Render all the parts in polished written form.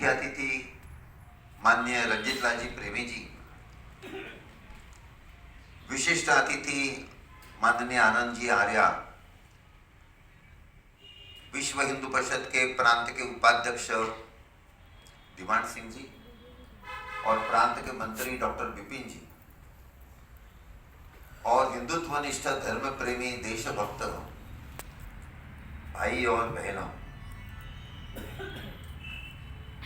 मुख्य अतिथि माननीय रंजीतलालजी प्रेमी जी, विशिष्ट अतिथि माननीय आनंद जी आर्या, विश्व हिंदू परिषद के प्रांत के उपाध्यक्ष दिवान सिंह जी और प्रांत के मंत्री डॉक्टर विपिन जी और हिंदुत्वनिष्ठ धर्म प्रेमी देशभक्त भाई और बहनों,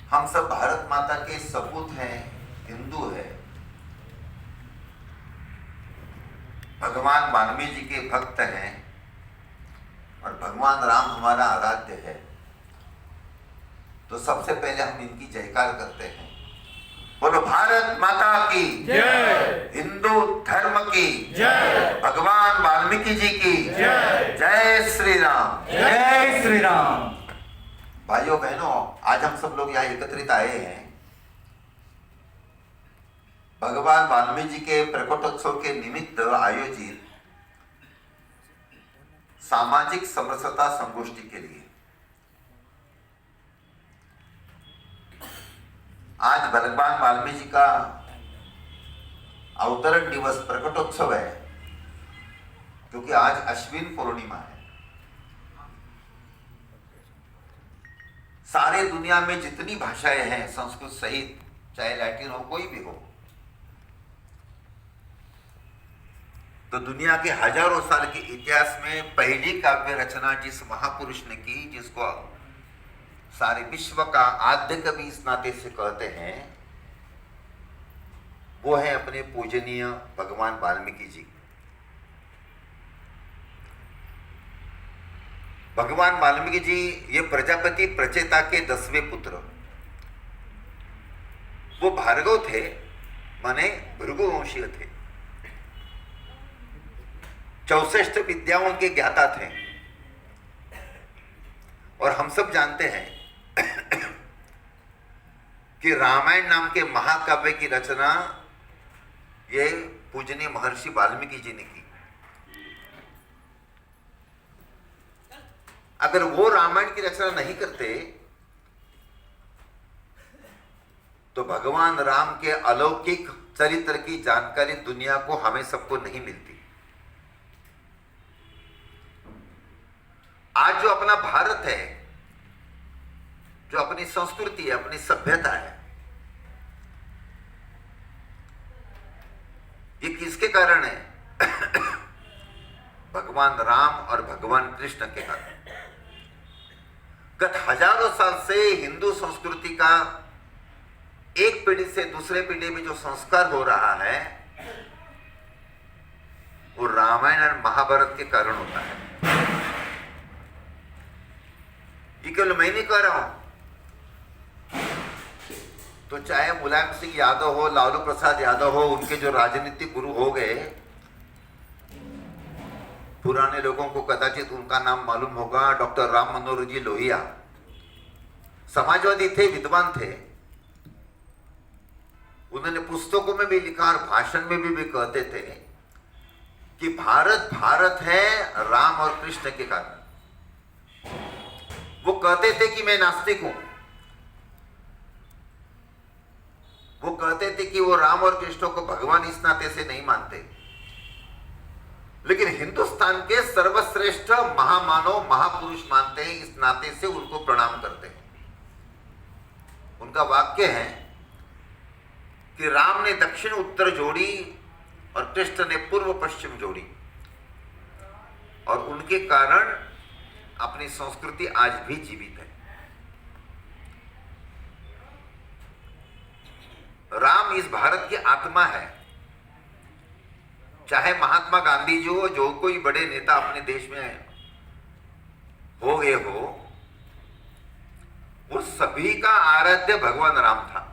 हम सब भारत माता के सपूत हैं, हिंदू हैं, भगवान वाल्मीकि जी के भक्त हैं और भगवान राम हमारा आराध्य है। तो सबसे पहले हम इनकी जयकार करते हैं। बोलो भारत माता की जय, हिंदू धर्म की जय, भगवान वाल्मीकि जी की जय, जय श्री राम, जय श्री राम। भाइयों बहनों, आज हम सब लोग यहाँ एकत्रित आए हैं भगवान वाल्मीकि जी के प्रकटोत्सव के निमित्त आयोजित सामाजिक समरसता संगोष्ठी के लिए। आज भगवान वाल्मीकि जी का अवतरण दिवस प्रकटोत्सव है, क्योंकि आज अश्विन पूर्णिमा है। सारे दुनिया में जितनी भाषाएं हैं संस्कृत सहित, चाहे लैटिन हो कोई भी हो, तो दुनिया के हजारों साल के इतिहास में पहली काव्य रचना जिस महापुरुष ने की, जिसको सारे विश्व का आद्य कवि इस नाते से कहते हैं, वो है अपने पूजनीय भगवान वाल्मीकि जी। भगवान वाल्मीकि जी ये प्रजापति प्रचेता के 10वें पुत्र, वो भार्गव थे, माने भृगुवंशीय थे, 64 विद्याओं के ज्ञाता थे। और हम सब जानते हैं कि रामायण नाम के महाकाव्य की रचना ये पूजनीय महर्षि वाल्मीकि जी ने की। अगर वो रामायण की रचना नहीं करते तो भगवान राम के अलौकिक चरित्र की जानकारी दुनिया को, हमें सबको नहीं मिलती। आज जो अपना भारत है, जो अपनी संस्कृति है, अपनी सभ्यता है, ये किसके कारण है? भगवान राम और भगवान कृष्ण के कारण। गत हजारों साल से हिंदू संस्कृति का एक पीढ़ी से दूसरे पीढ़ी में जो संस्कार हो रहा है, वो रामायण और महाभारत के कारण होता है। ये केवल मैं नहीं कह रहा हूं, तो चाहे मुलायम सिंह यादव हो, लालू प्रसाद यादव हो, उनके जो राजनीतिक गुरु हो गए, पुराने लोगों को कदाचित उनका नाम मालूम होगा, डॉक्टर राम मनोहर जी लोहिया, समाजवादी थे, विद्वान थे। उन्होंने पुस्तकों में भी लिखा और भाषण में भी कहते थे कि भारत भारत है राम और कृष्ण के कारण। वो कहते थे कि मैं नास्तिक हूं, वो कहते थे कि वो राम और कृष्ण को भगवान इस नाते से नहीं मानते, लेकिन हिंदुस्तान के सर्वश्रेष्ठ महामानव महापुरुष मानते हैं, इस नाते से उनको प्रणाम करते हैं। उनका वाक्य है कि राम ने दक्षिण उत्तर जोड़ी और कृष्ण ने पूर्व पश्चिम जोड़ी, और उनके कारण अपनी संस्कृति आज भी जीवित है। राम इस भारत की आत्मा है। चाहे महात्मा गांधी जी हो, जो कोई बड़े नेता अपने देश में हो गए हो, वो सभी का आराध्य भगवान राम था।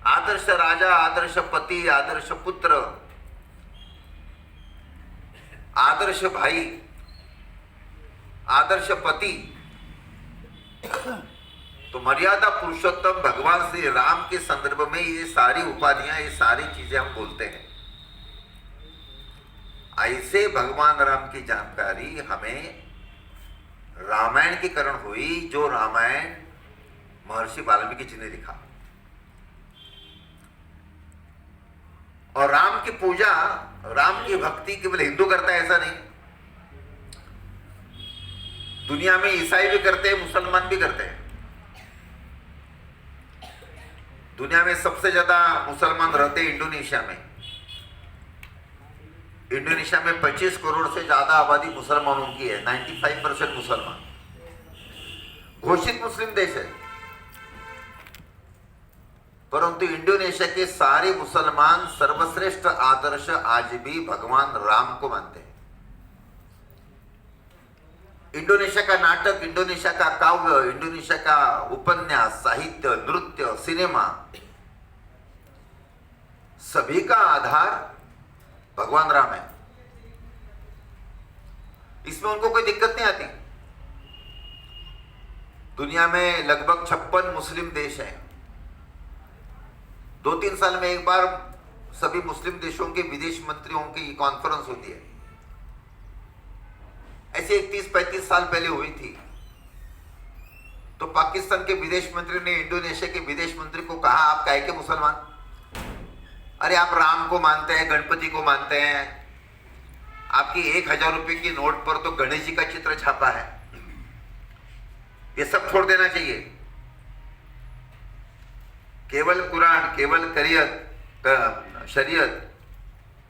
आदर्श राजा, आदर्श पति, आदर्श पुत्र, आदर्श भाई, आदर्श पति। तो मर्यादा पुरुषोत्तम भगवान श्री राम के संदर्भ में ये सारी उपाधियां, ये सारी चीजें हम बोलते हैं। ऐसे भगवान राम की जानकारी हमें रामायण के कारण हुई, जो रामायण महर्षि वाल्मीकि जी ने लिखा। और राम की पूजा, राम की भक्ति केवल हिंदू करता है ऐसा नहीं, दुनिया में ईसाई भी करते हैं, मुसलमान भी करते हैं। दुनिया में सबसे ज्यादा मुसलमान रहते हैं इंडोनेशिया में। इंडोनेशिया में 25 करोड़ से ज्यादा आबादी मुसलमानों की है, 95% मुसलमान, घोषित मुस्लिम देश है। परंतु इंडोनेशिया के सारे मुसलमान सर्वश्रेष्ठ आदर्श आज भी भगवान राम को मानते हैं। इंडोनेशिया का नाटक, इंडोनेशिया का काव्य, इंडोनेशिया का उपन्यास, साहित्य, नृत्य, सिनेमा, सभी का आधार भगवान राम है। इसमें उनको कोई दिक्कत नहीं आती। दुनिया में लगभग 56 मुस्लिम देश हैं। 2-3 साल में एक बार सभी मुस्लिम देशों के विदेश मंत्रियों की कॉन्फ्रेंस होती है। ऐसे 31-35 साल पहले हुई थी। तो पाकिस्तान के विदेश मंत्री ने इंडोनेशिया के विदेश मंत्री को कहा, आप काहे के मुसलमान? अरे आप राम को मानते हैं, गणपति को मानते हैं, आपकी 1000 रुपए की नोट पर तो गणेश जी का चित्र छापा है, ये सब छोड़ देना चाहिए। केवल कुरान, केवल शरीयत,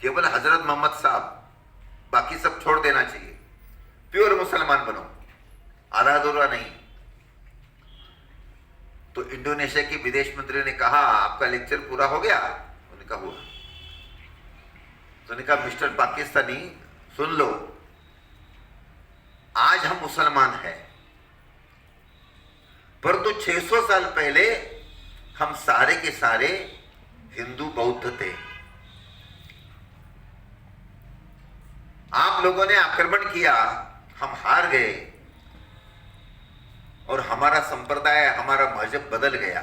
केवल हजरत मोहम्मद साहब, बाकी सब छोड़ देना चाहिए। प्योर मुसलमान बनो, आधा अधूरा नहीं। तो इंडोनेशिया के विदेश मंत्री ने कहा, आपका लेक्चर पूरा हो गया? उन्होंने कहा हुआ। तो उन्होंने कहा, मिस्टर पाकिस्तानी सुन लो, आज हम मुसलमान हैं, परंतु 600 साल पहले हम सारे के सारे हिंदू बौद्ध थे। आप लोगों ने आक्रमण किया, हम हार गए और हमारा संप्रदाय, हमारा मजहब बदल गया।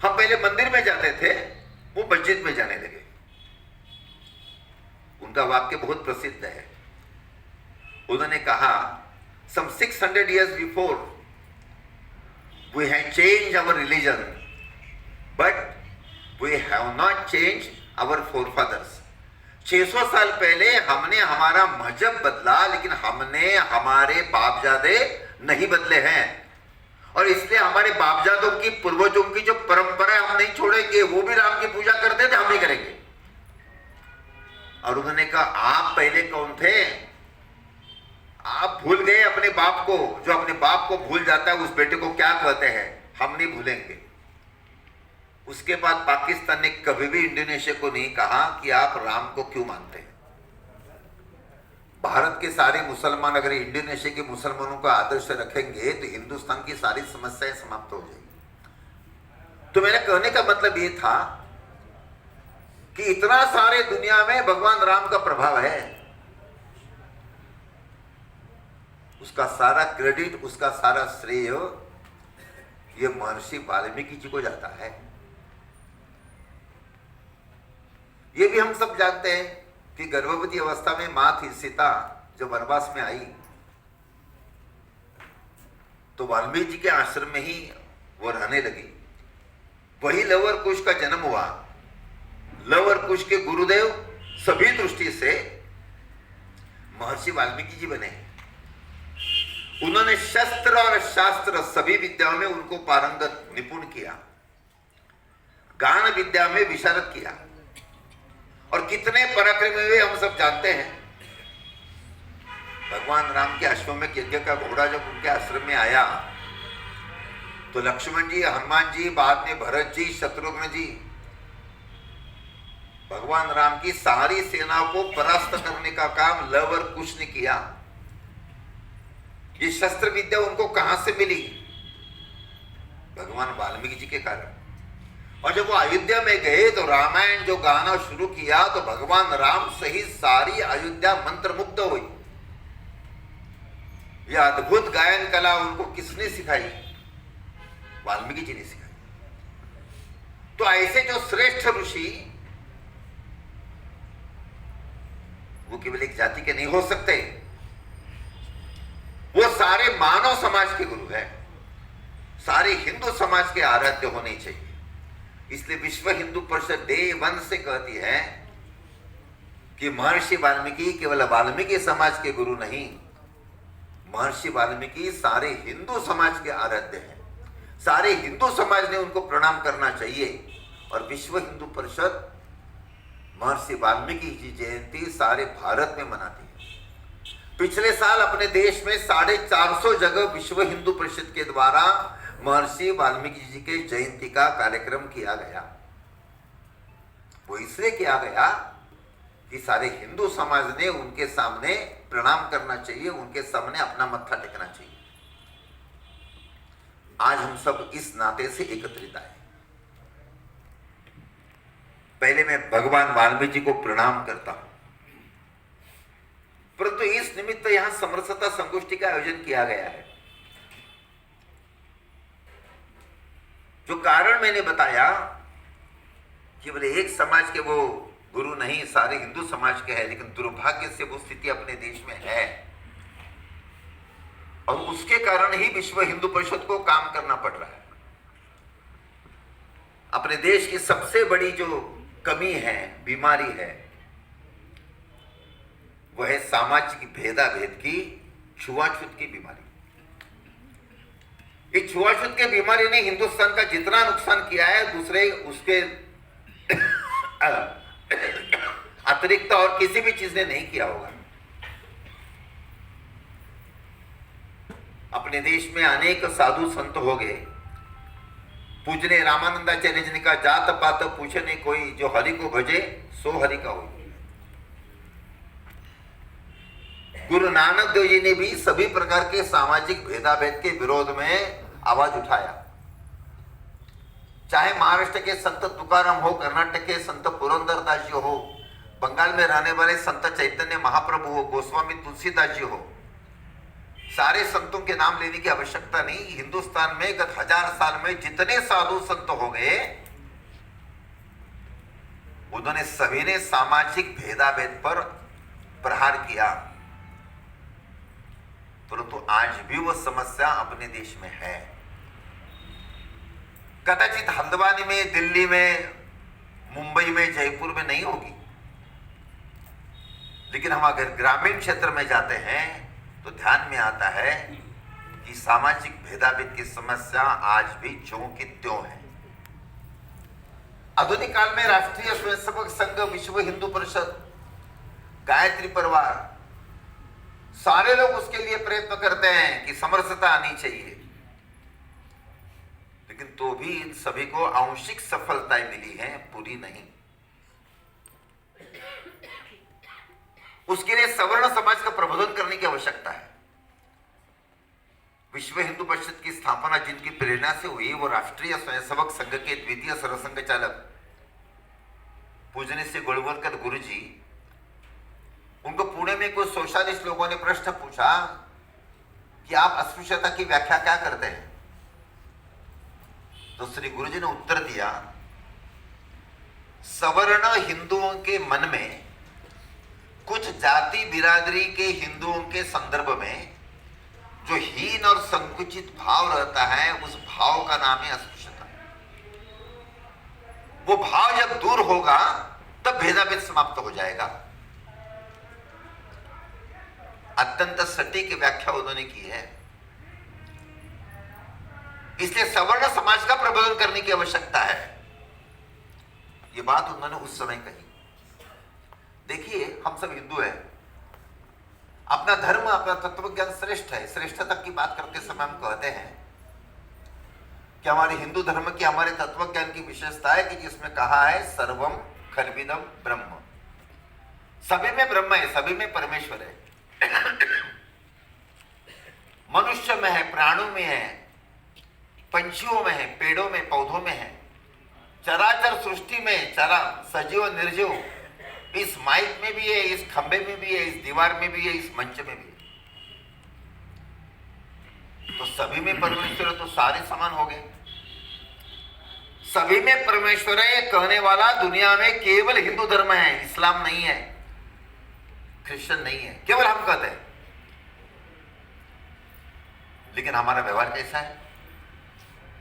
हम पहले मंदिर में जाते थे, वो मस्जिद में जाने लगे। उनका वाक्य बहुत प्रसिद्ध है। उन्होंने कहा, some 600 years before we had changed our religion, but we have not changed our forefathers. 600 साल पहले हमने हमारा मजहब बदला, लेकिन हमने हमारे बापजादे नहीं बदले हैं। और इसलिए हमारे बापजादों की, पूर्वजों की जो परंपरा हम नहीं छोड़ेंगे। वो भी राम की पूजा करते थे, हम नहीं करेंगे। और उन्होंने कहा, आप पहले कौन थे? आप भूल गए अपने बाप को। जो अपने बाप को भूल जाता है, उस बेटे को क्या कहते हैं? हम नहीं भूलेंगे। उसके बाद पाकिस्तान ने कभी भी इंडोनेशिया को नहीं कहा कि आप राम को क्यों मानते हैं। भारत के सारे मुसलमान अगर इंडोनेशिया के मुसलमानों का आदर्श रखेंगे तो हिंदुस्तान की सारी समस्याएं समाप्त हो जाएंगी। तो मेरा कहने का मतलब ये था कि इतना सारे दुनिया में भगवान राम का प्रभाव है, उसका सारा क्रेडिट, उसका सारा श्रेय ये महर्षि वाल्मीकि जी को जाता है। ये भी हम सब जानते हैं कि गर्भवती अवस्था में मां थी सीता, जब वनवास में आई तो वाल्मीकि जी के आश्रम में ही वो रहने लगी। वही लवर कुश का जन्म हुआ। लवर कुश के गुरुदेव सभी दृष्टि से महर्षि वाल्मीकि जी बने। उन्होंने शस्त्र और शास्त्र सभी विद्याओं में उनको पारंगत, निपुण किया। गान विद्या में विशारद किया। और कितने पराक्रमी हुए हम सब जानते हैं। भगवान राम के अश्वमेध यज्ञ का घोड़ा जब उनके आश्रम में आया तो लक्ष्मण जी, हनुमान जी, बाद में भरत जी, शत्रुघ्न जी, भगवान राम की सारी सेनाओं को परास्त करने का काम लव और कुश ने किया। ये शस्त्र विद्या उनको कहां से मिली? भगवान वाल्मीकि जी के कारण। और जब वो अयोध्या में गए तो रामायण जो गाना शुरू किया तो भगवान राम सहित सारी अयोध्या मंत्रमुग्ध हुई। यह अद्भुत गायन कला उनको किसने सिखाई? वाल्मीकि जी ने सिखाई। तो ऐसे जो श्रेष्ठ ऋषि, वो केवल एक जाति के नहीं हो सकते, वो सारे मानव समाज के गुरु हैं। सारे हिंदू समाज के आराध्य होने चाहिए। इसलिए विश्व हिंदू परिषद डे 1 से कहती है कि महर्षि वाल्मीकि केवल वाल्मीकि समाज के गुरु नहीं, महर्षि वाल्मीकि सारे हिंदू समाज के आराध्य हैं। सारे हिंदू समाज ने उनको प्रणाम करना चाहिए। और विश्व हिंदू परिषद महर्षि वाल्मीकि जी जयंती सारे भारत में मनाती है। पिछले साल अपने देश में 450 जगह विश्व हिंदू परिषद के द्वारा महर्षि वाल्मीकि जी के जयंती का कार्यक्रम किया गया। वो इसलिए किया गया कि सारे हिंदू समाज ने उनके सामने प्रणाम करना चाहिए, उनके सामने अपना मत्था टेकना चाहिए। आज हम सब इस नाते से एकत्रित आए। पहले मैं भगवान वाल्मीकि को प्रणाम करता हूं, परंतु इस निमित्त यहां समरसता संगोष्ठी का आयोजन किया गया है। जो कारण मैंने बताया, केवल एक समाज के वो गुरु नहीं, सारे हिंदू समाज के हैं, लेकिन दुर्भाग्य से वो स्थिति अपने देश में है और उसके कारण ही विश्व हिंदू परिषद को काम करना पड़ रहा है। अपने देश की सबसे बड़ी जो कमी है, बीमारी है, वह है सामाजिक भेदाभेद की, छुआछूत की बीमारी। इस छुआछूत की बीमारी ने हिंदुस्तान का जितना नुकसान किया है, दूसरे उसके अतिरिक्त और किसी भी चीज ने नहीं किया होगा। अपने देश में अनेक साधु संत हो गए। पूजने रामानंदाचार्य जी ने कहा, जात पात पूछे नहीं कोई, जो हरि को भजे सो हरि का हो। गुरु नानक देव जी ने भी सभी प्रकार के सामाजिक भेदाभेद के विरोध में आवाज उठाया। चाहे महाराष्ट्र के संत तुकाराम हो, कर्नाटक के संत पुरंदरदास जी हो, बंगाल में रहने वाले संत चैतन्य महाप्रभु हो, गोस्वामी तुलसीदास जी हो, सारे संतों के नाम लेने की आवश्यकता नहीं। हिंदुस्तान में गत 1000 साल में जितने साधु संत हो गए, उन्होंने सभी ने सामाजिक भेदाभेद पर प्रहार किया। परंतु आज भी वह समस्या अपने देश में है। कदाचित हल्द्वानी में, दिल्ली में, मुंबई में, जयपुर में नहीं होगी, लेकिन हम अगर ग्रामीण क्षेत्र में जाते हैं तो ध्यान में आता है कि सामाजिक भेदाभेद की समस्या आज भी ज्यों की त्यों है। आधुनिक काल में राष्ट्रीय स्वयंसेवक संघ, विश्व हिंदू परिषद, गायत्री परिवार, सारे लोग उसके लिए प्रयत्न करते हैं कि समरसता आनी चाहिए, लेकिन तो भी इन सभी को आंशिक सफलताएं मिली हैं, पूरी नहीं। उसके लिए सवर्ण समाज का प्रबोधन करने की आवश्यकता है। विश्व हिंदू परिषद की स्थापना जिनकी प्रेरणा से हुई, वो राष्ट्रीय स्वयंसेवक संघ के द्वितीय सरसंघ चालक पूजनीय श्री गोलवलकर गुरु जी, उनको पुणे में कुछ सोशलिस्ट लोगों ने प्रश्न पूछा कि आप अस्पृश्यता की व्याख्या क्या करते हैं? तो श्री गुरु जी ने उत्तर दिया, सवर्ण हिंदुओं के मन में कुछ जाति बिरादरी के हिंदुओं के संदर्भ में जो हीन और संकुचित भाव रहता है, उस भाव का नाम है अस्पृश्यता। वो भाव जब दूर होगा तब भेदाभेद समाप्त हो जाएगा। अत्यंत सटीक व्याख्या उन्होंने की है। इसलिए सवर्ण समाज का प्रबोधन करने की आवश्यकता है। ये बात उन्होंने उस समय कही। देखिए, हम सब हिंदू हैं, अपना धर्म, अपना तत्वज्ञान श्रेष्ठ है। श्रेष्ठता की बात करते समय हम कहते हैं कि हमारे हिंदू धर्म की, हमारे तत्वज्ञान की विशेषता है कि जिसमें कहा है सर्वम खल्विदम ब्रह्म, सभी में ब्रह्म है, सभी में परमेश्वर है। मनुष्य में है, प्राणों में है, पंछियों में है, पेड़ों में, पौधों में है, चराचर सृष्टि में, चरा सजीव निर्जीव, इस माइक में भी है, इस खंबे में भी है, इस दीवार में भी है, इस मंच में भी है। तो सभी में परमेश्वर है, तो सारे समान हो गए। सभी में परमेश्वर है कहने वाला दुनिया में केवल हिंदू धर्म है, इस्लाम नहीं है, क्रिश्चियन नहीं है, केवल हम कहते हैं। लेकिन हमारा व्यवहार कैसा है?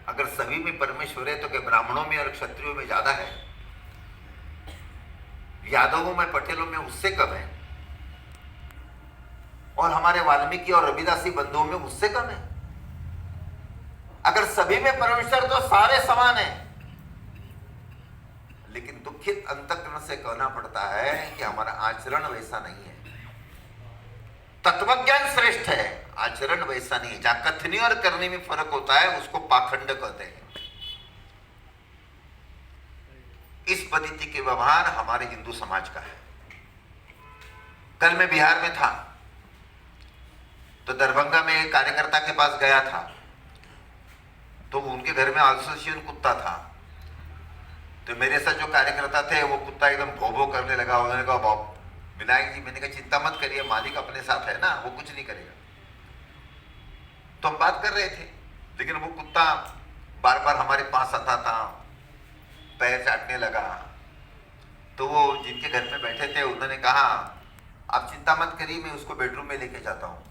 अगर सभी में परमेश्वर है तो क्या ब्राह्मणों में और क्षत्रियों में ज्यादा है? यादवों में, पटेलों में उससे कम है? और हमारे वाल्मीकि और रविदासी बंधुओं में उससे कम है? अगर सभी में परमेश्वर तो सारे समान है। लेकिन दुखित अंतःकरण से कहना पड़ता है कि हमारा आचरण वैसा नहीं है। तत्वज्ञान श्रेष्ठ है, आचरण वैसा नहीं है। जहां कथनी और करने में फर्क होता है उसको पाखंड कहते हैं। इस पद्धति के व्यवहार हमारे हिंदू समाज का है। कल मैं बिहार में था तो दरभंगा में एक कार्यकर्ता के पास गया था, तो उनके घर में अल्सोशियन कुत्ता था। तो मेरे साथ जो कार्यकर्ता थे वो कुत्ता एकदम भो भो करने लगा। उन्होंने कहा बाप विनायक जी, मैंने कहा चिंता मत करिए, मालिक अपने साथ है ना, वो कुछ नहीं करेगा। तो हम बात कर रहे थे, लेकिन वो कुत्ता बार बार हमारे पास आता था, पैर चाटने लगा। तो वो जिनके घर में बैठे थे उन्होंने कहा आप चिंता मत करिए, मैं उसको बेडरूम में लेके जाता हूँ।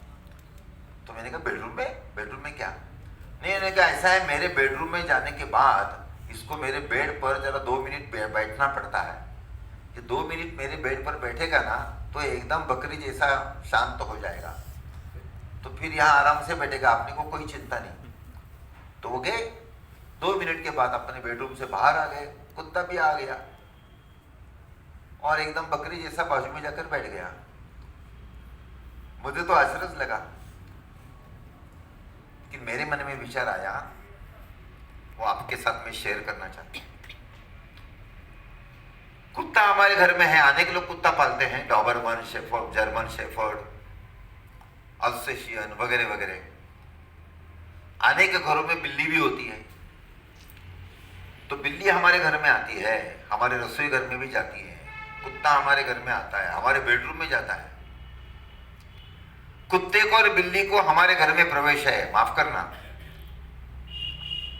तो मैंने कहा बेडरूम में? बेडरूम में क्या? नहीं, उन्होंने कहा ऐसा है, मेरे बेडरूम में जाने के बाद इसको मेरे बेड पर जरा 2 मिनट बैठना पड़ता है। ये 2 मिनट मेरे बेड पर बैठेगा ना तो एकदम बकरी जैसा शांत हो जाएगा, तो फिर यहाँ आराम से बैठेगा, आपने को कोई चिंता नहीं। तो वो गए, 2 मिनट के बाद अपने बेडरूम से बाहर आ गए, कुत्ता भी आ गया और एकदम बकरी जैसा बाजू में जाकर बैठ गया। मुझे तो आश्चर्य लगा कि मेरे मन में विचार आया, वो आपके साथ में शेयर करना चाहता हूं। कुत्ता हमारे घर में है, अनेक लोग कुत्ता पालते हैं, Dobermann shepherd, German shepherd, Alsatian वगैरह वगैरह। अनेक घरों में बिल्ली भी होती है। तो बिल्ली हमारे घर में आती है, हमारे रसोई घर में भी जाती है। कुत्ता हमारे घर में आता है, हमारे बेडरूम में जाता है। कुत्ते को और बिल्ली को हमारे घर में प्रवेश है, माफ करना,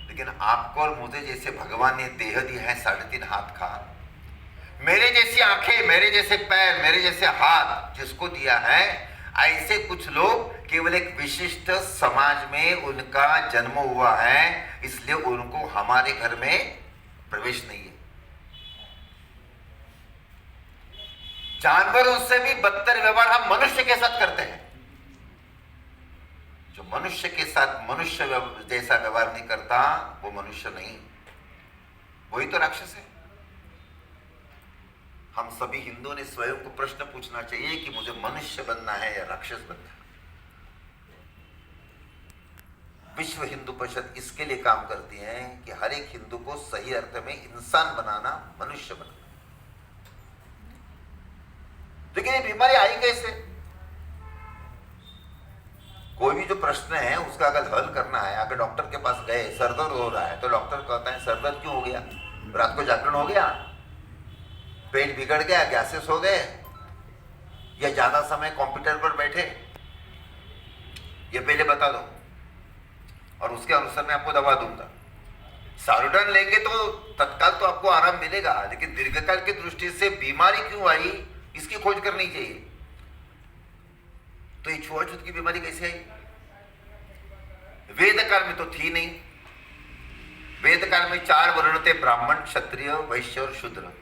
लेकिन आपको और मुझे जैसे भगवान ने देह दिया है 3.5 हाथ का, मेरे जैसी आंखें, मेरे जैसे पैर, मेरे जैसे हाथ जिसको दिया है, ऐसे कुछ लोग केवल एक विशिष्ट समाज में उनका जन्म हुआ है, इसलिए उनको हमारे घर में प्रवेश नहीं है। जानवरों से भी बदतर व्यवहार हम मनुष्य के साथ करते हैं। जो मनुष्य के साथ मनुष्य जैसा व्यवहार नहीं करता वो मनुष्य नहीं, वही तो राक्षस है। हम सभी हिंदुओं ने स्वयं को प्रश्न पूछना चाहिए कि मुझे मनुष्य बनना है या राक्षस बनना है। विश्व हिंदू परिषद इसके लिए काम करती है कि हर एक हिंदू को सही अर्थ में इंसान बनाना, मनुष्य बनाना। लेकिन ये बीमारी आई कैसे? कोई भी जो प्रश्न है उसका अगर हल करना है, अगर डॉक्टर के पास गए, सर दर्द हो रहा है, तो डॉक्टर कहता है सर दर्द क्यों हो गया? रात को जागरण हो गया, पेट बिगड़ गया, गैसेस हो गए, या ज्यादा समय कंप्यूटर पर बैठे, ये पहले बता दो और उसके अनुसार मैं आपको दवा दूंगा। सारुडन लेंगे तो तत्काल तो आपको आराम मिलेगा, लेकिन दीर्घकाल की दृष्टि से बीमारी क्यों आई इसकी खोज करनी चाहिए। तो ये छुआछूत की बीमारी कैसे आई? वेद काल में तो थी नहीं। वेद काल में 4 वर्ण थे, ब्राह्मण, क्षत्रिय, वैश्य और शूद्र।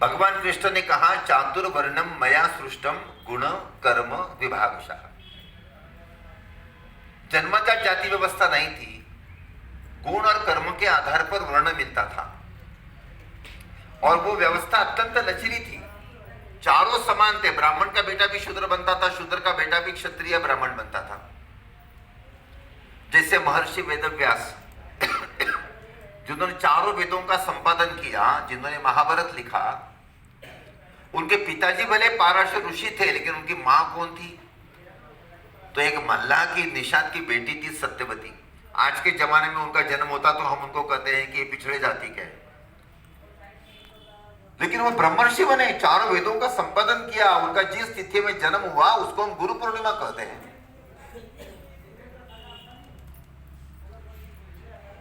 भगवान कृष्ण ने कहा चातुर्वर्णम मया सृष्टम गुण कर्म विभागशः। जन्मजात जाति व्यवस्था नहीं थी, गुण और कर्म के आधार पर वर्ण मिलता था और वो व्यवस्था अत्यंत लचीली थी। चारों समान थे, ब्राह्मण का बेटा भी शूद्र बनता था, शूद्र का बेटा भी क्षत्रिय ब्राह्मण बनता था। जैसे महर्षि वेदव्यास जिन्होंने चारों वेदों का संपादन किया, जिन्होंने महाभारत लिखा, उनके पिताजी भले पाराशर ऋषि थे, लेकिन उनकी मां कौन थी? तो एक मल्लाह की निषाद की बेटी थी सत्यवती। आज के जमाने में उनका जन्म होता तो हम उनको कहते हैं कि पिछड़े जाति के हैं, लेकिन वो ब्रह्मर्षि बने, चारों वेदों का संपादन किया। उनका जिस तिथि में जन्म हुआ उसको हम गुरु पूर्णिमा कहते हैं।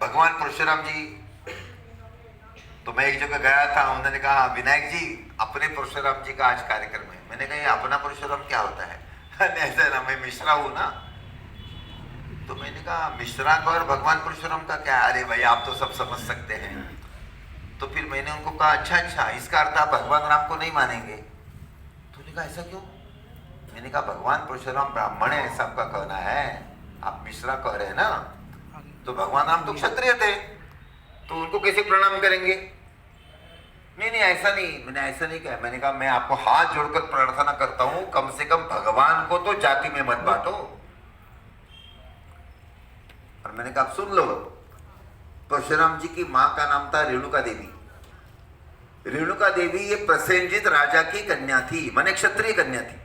भगवान परशुराम जी, तो मैं एक जगह गया था, उन्होंने कहा विनायक जी अपने परशुराम जी का आज कार्यक्रम है। मैंने कहा अपना परशुराम क्या होता है? ऐसा ना, मैं मिश्रा हूं ना, तो मैंने कहा मिश्रा का और भगवान परशुराम का क्या? अरे भाई आप तो सब समझ सकते हैं। तो फिर मैंने उनको कहा अच्छा, इसका अर्थ आप भगवान राम को नहीं मानेंगे? तो उन्होंने कहा ऐसा क्यों? मैंने कहा भगवान परशुराम ब्राह्मण है, ऐसा आपका कहना है, आप मिश्रा कह रहे हैं ना, तो भगवान राम तो क्षत्रिय थे, तो उनको कैसे प्रणाम करेंगे? नहीं ऐसा नहीं, मैंने ऐसा नहीं कहा। मैंने कहा मैं आपको हाथ जोड़कर प्रार्थना करता हूं, कम से कम भगवान को तो जाति में मत बांटो। और मैंने कहा आप सुन लो, परशुराम जी की मां का नाम था रेणुका देवी। रेणुका देवी ये प्रसेनजित राजा की कन्या थी, माने क्षत्रिय कन्या थी।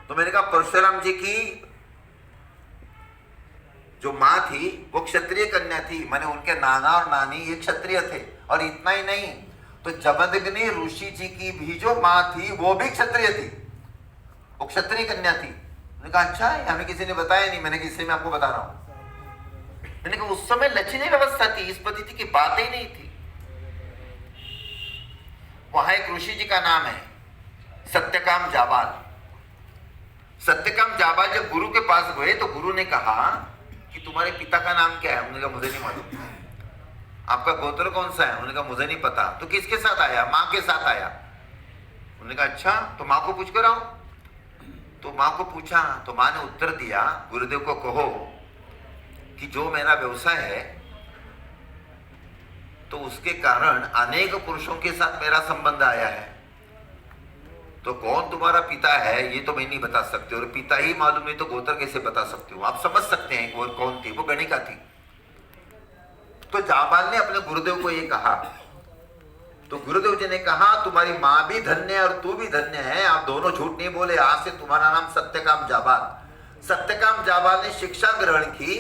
तो मैंने कहा परशुराम जी की जो मां थी वो क्षत्रिय कन्या थी, माने उनके नाना और नानी ये क्षत्रिय थे। और इतना ही नहीं, तो जमदग्नि ऋषि जी की भी जो मां थी वो भी क्षत्रिय थी, वो क्षत्रिय कन्या थी। मैंने कहा अच्छा है, हमें किसी ने बताया नहीं। मैंने किसी में आपको बता रहा हूं। मैंने कहा उस समय लचीली व्यवस्था थी, इस पद्धति की बात ही नहीं थी। वहां एक ऋषि जी का नाम है सत्यकाम जाबाल। सत्यकाम जाबाल जब गुरु के पास गए तो गुरु ने कहा कि तुम्हारे पिता का नाम क्या है? उन्होंने कहा मुझे नहीं मालूम। आपका गोत्र कौन सा है? उन्होंने कहा मुझे नहीं पता। तो किसके साथ आया? मां के साथ आया। उन्होंने कहा अच्छा, तो मां को पूछ कर आओ। तो मां को पूछा तो मां ने उत्तर दिया, गुरुदेव को कहो कि जो मेरा व्यवसाय है तो उसके कारण अनेक पुरुषों के साथ मेरा संबंध आया है, तो कौन तुम्हारा पिता है ये तो मैं नहीं बता सकती, और पिता ही मालूम नहीं तो गोत्र कैसे बता सकती हूँ? आप समझ सकते हैं वो कौन थी? वो गणिका थी। तो जाबाल ने अपने गुरुदेव को ये कहा, तो गुरुदेव जी ने कहा तुम्हारी मां भी धन्य है और तू भी धन्य है, आप दोनों झूठ नहीं बोले, आज से तुम्हारा नाम सत्यकाम जाबाल। सत्यकाम जाबाल ने शिक्षा ग्रहण की,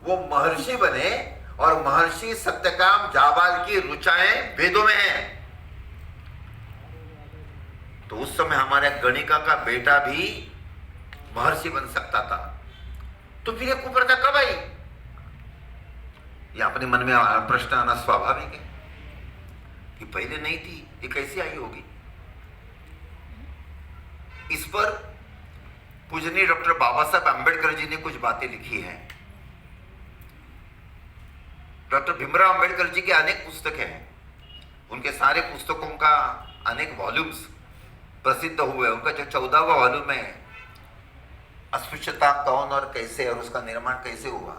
वो महर्षि बने, और महर्षि सत्यकाम जाबाल की रुचाएं वेदों में हैं। तो उस समय हमारे गणिका का बेटा भी महर्षि बन सकता था। तो फिर ये कुप्रथा कब आई? ये अपने मन में प्रश्न आना स्वाभाविक है कि पहले नहीं थी, ये कैसे आई होगी? इस पर पूजनीय डॉक्टर बाबा साहब अम्बेडकर जी ने कुछ बातें लिखी हैं। डॉक्टर भीमराव अम्बेडकर जी के अनेक पुस्तकें हैं, उनके सारे पुस्तकों का अनेक वॉल्यूम्स प्रसिद्ध हुए। उनका जो 14वां वॉल्यूम है अस्पृश्यता कौन और कैसे और उसका निर्माण कैसे हुआ,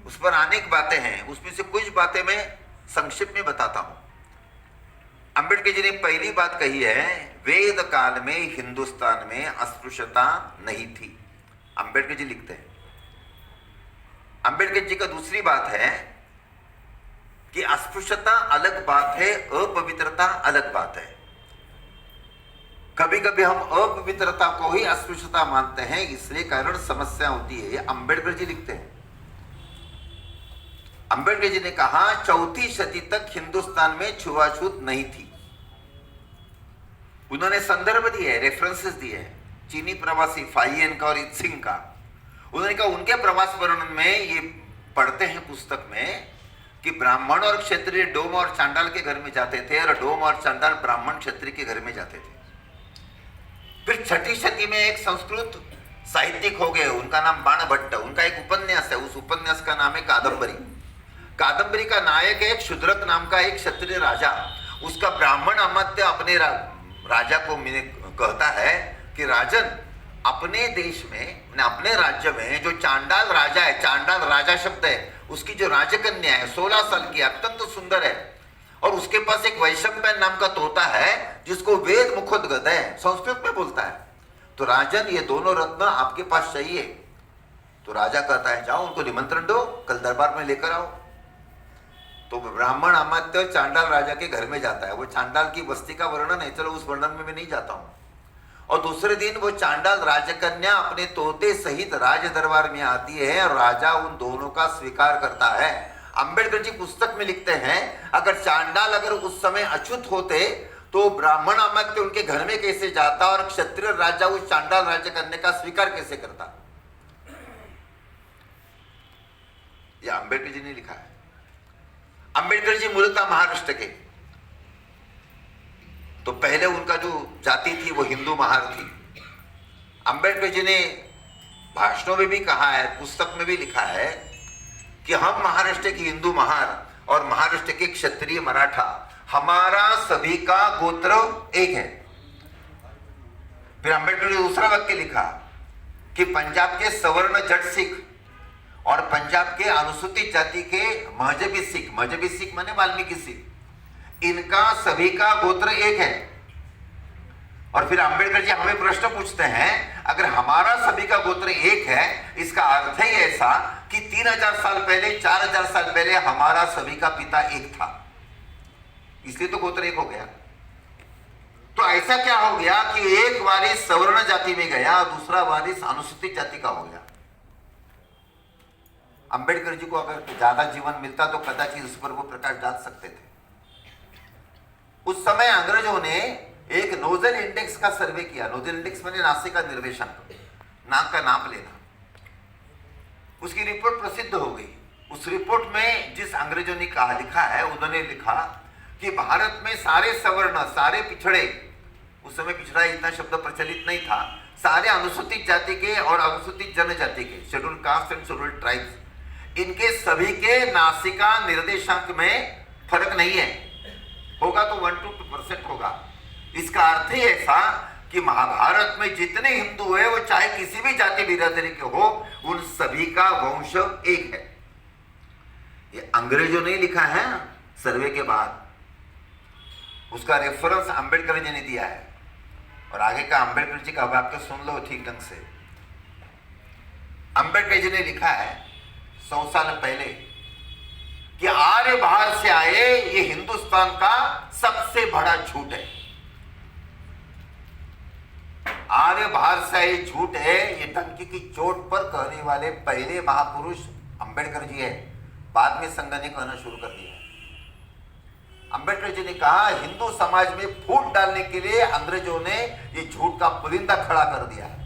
उस पर अनेक बातें हैं। उसमें से कुछ बातें मैं संक्षिप्त में बताता हूं। अंबेडकर जी ने पहली बात कही है, वेद काल में हिंदुस्तान में अस्पृश्यता नहीं थी। अंबेडकर जी लिखते हैं। अंबेडकर जी का दूसरी बात है कि अस्पृश्यता अलग बात है, अपवित्रता अलग बात है। कभी कभी हम अपवित्रता को ही अस्पृश्यता मानते हैं, इसलिए कारण समस्या होती है। ये अंबेडकर जी लिखते हैं। अंबेडकर जी ने कहा 4वीं शती तक हिंदुस्तान में छुआछूत नहीं थी। उन्होंने संदर्भ दिए, रेफरेंसेस दिए, चीनी प्रवासी फाइयन का और इत्सिंग का। उन्होंने कहा उनके प्रवास वर्णन में ये पढ़ते हैं पुस्तक में कि ब्राह्मण और क्षत्रिय डोम और चांडाल के घर में जाते थे और डोम और चांडाल ब्राह्मण क्षत्रिय के घर में जाते थे। फिर 6ठी शती में एक संस्कृत साहित्यिक हो गए, उनका नाम बाणभट्ट। उनका एक उपन्यास है, उस उपन्यास का नाम है कादंबरी। कादंबरी का नायक है एक शूद्रक नाम का एक क्षत्रिय राजा। उसका ब्राह्मण अमात्य अपने राजा को कहता है कि राजन, अपने देश में, अपने राज्य में जो चांडाल राजा है, चांडाल राजा शब्द है, उसकी जो राजकन्या है 16 साल की, अत्यंत सुंदर है, और उसके पास एक वैशंपायन नाम का तोता है जिसको वेद मुखोद्गत है, संस्कृत में बोलता है। तो राजन, ये दोनों रत्न आपके पास चाहिए। तो राजा कहता है जाओ उनको निमंत्रण दो, कल दरबार में लेकर आओ। तो ब्राह्मण अमात्य चांडाल राजा के घर में जाता है। वो चांडाल की बस्ती का वर्णन है, चलो उस वर्णन में मैं नहीं जाता हूं। और दूसरे दिन वो चांडाल राजकन्या अपने तोते सहित राज दरबार में आती है और राजा उन दोनों का स्वीकार करता है। अंबेडकर जी पुस्तक में लिखते हैं अगर चांडाल अगर उस समय अछूत होते तो ब्राह्मण अमात्य उनके घर में कैसे जाता और क्षत्रिय राजा उस चांडाल राजकन्या का स्वीकार कैसे करता? यह अंबेडकर जी ने लिखा है। अंबेडकर जी मूलतः महाराष्ट्र के, तो पहले उनका जो जाति थी वो हिंदू महार थी, अंबेडकर जी ने भाषणों में भी कहा है, पुस्तक में भी लिखा है कि हम महाराष्ट्र के हिंदू महार और महाराष्ट्र के क्षत्रिय मराठा, हमारा सभी का गोत्र एक है। फिर अंबेडकर ने दूसरा वाक्य लिखा कि पंजाब के सवर्ण जट सिख और पंजाब के अनुसूचित जाति के मजहबी सिख माने वाल्मीकि सिख, इनका सभी का गोत्र एक है। और फिर अंबेडकर जी हमें प्रश्न पूछते हैं, अगर हमारा सभी का गोत्र एक है, इसका अर्थ ही ऐसा कि 3000 साल पहले, 4000 साल पहले हमारा सभी का पिता एक था, इसलिए तो गोत्र एक हो गया। तो ऐसा क्या हो गया कि एक वारिस सवर्ण जाति में गया और दूसरा वारिस अनुसूचित जाति का हो गया। अंबेडकर जी को अगर ज्यादा जीवन मिलता तो कदाचित इस पर वो प्रकाश डाल सकते थे। उस समय अंग्रेजों ने एक नोजल इंडेक्स का सर्वे किया। नोजल इंडेक्स माने नासिका निर्देशन, नाक का नाप लेना। उसकी रिपोर्ट प्रसिद्ध हो गई। उस रिपोर्ट में जिस अंग्रेजों ने कहा लिखा है, उन्होंने लिखा कि भारत में सारे सवर्ण, सारे पिछड़े, उस समय पिछड़ा इतना शब्द प्रचलित नहीं था, सारे अनुसूचित जाति के और अनुसूचित जनजाति के, schedule caste and scheduled tribes, इनके सभी के नासिका निर्देशांक में फर्क नहीं है। होगा तो 1 to 2% होगा। इसका अर्थ ही ऐसा कि महाभारत में जितने हिंदू है, वो चाहे किसी भी जाति बिरादरी के हो, उन सभी का वंश एक है। ये अंग्रेजों ने लिखा है सर्वे के बाद। उसका रेफरेंस अंबेडकर जी ने दिया है। और आगे का अंबेडकर जी का वाक्य सुन लो ठीक ढंग से। अंबेडकर जी ने लिखा है 100 साल पहले कि आर्य बाहर से आए, ये हिंदुस्तान का सबसे बड़ा झूठ है। आर्य बाहर से आए झूठ है, ये टंकी की चोट पर कहने वाले पहले महापुरुष अंबेडकर जी है। बाद में संघ ने कहना शुरू कर दिया। अंबेडकर जी ने कहा, हिंदू समाज में फूट डालने के लिए अंग्रेजों ने ये झूठ का पुलिंदा खड़ा कर दिया है।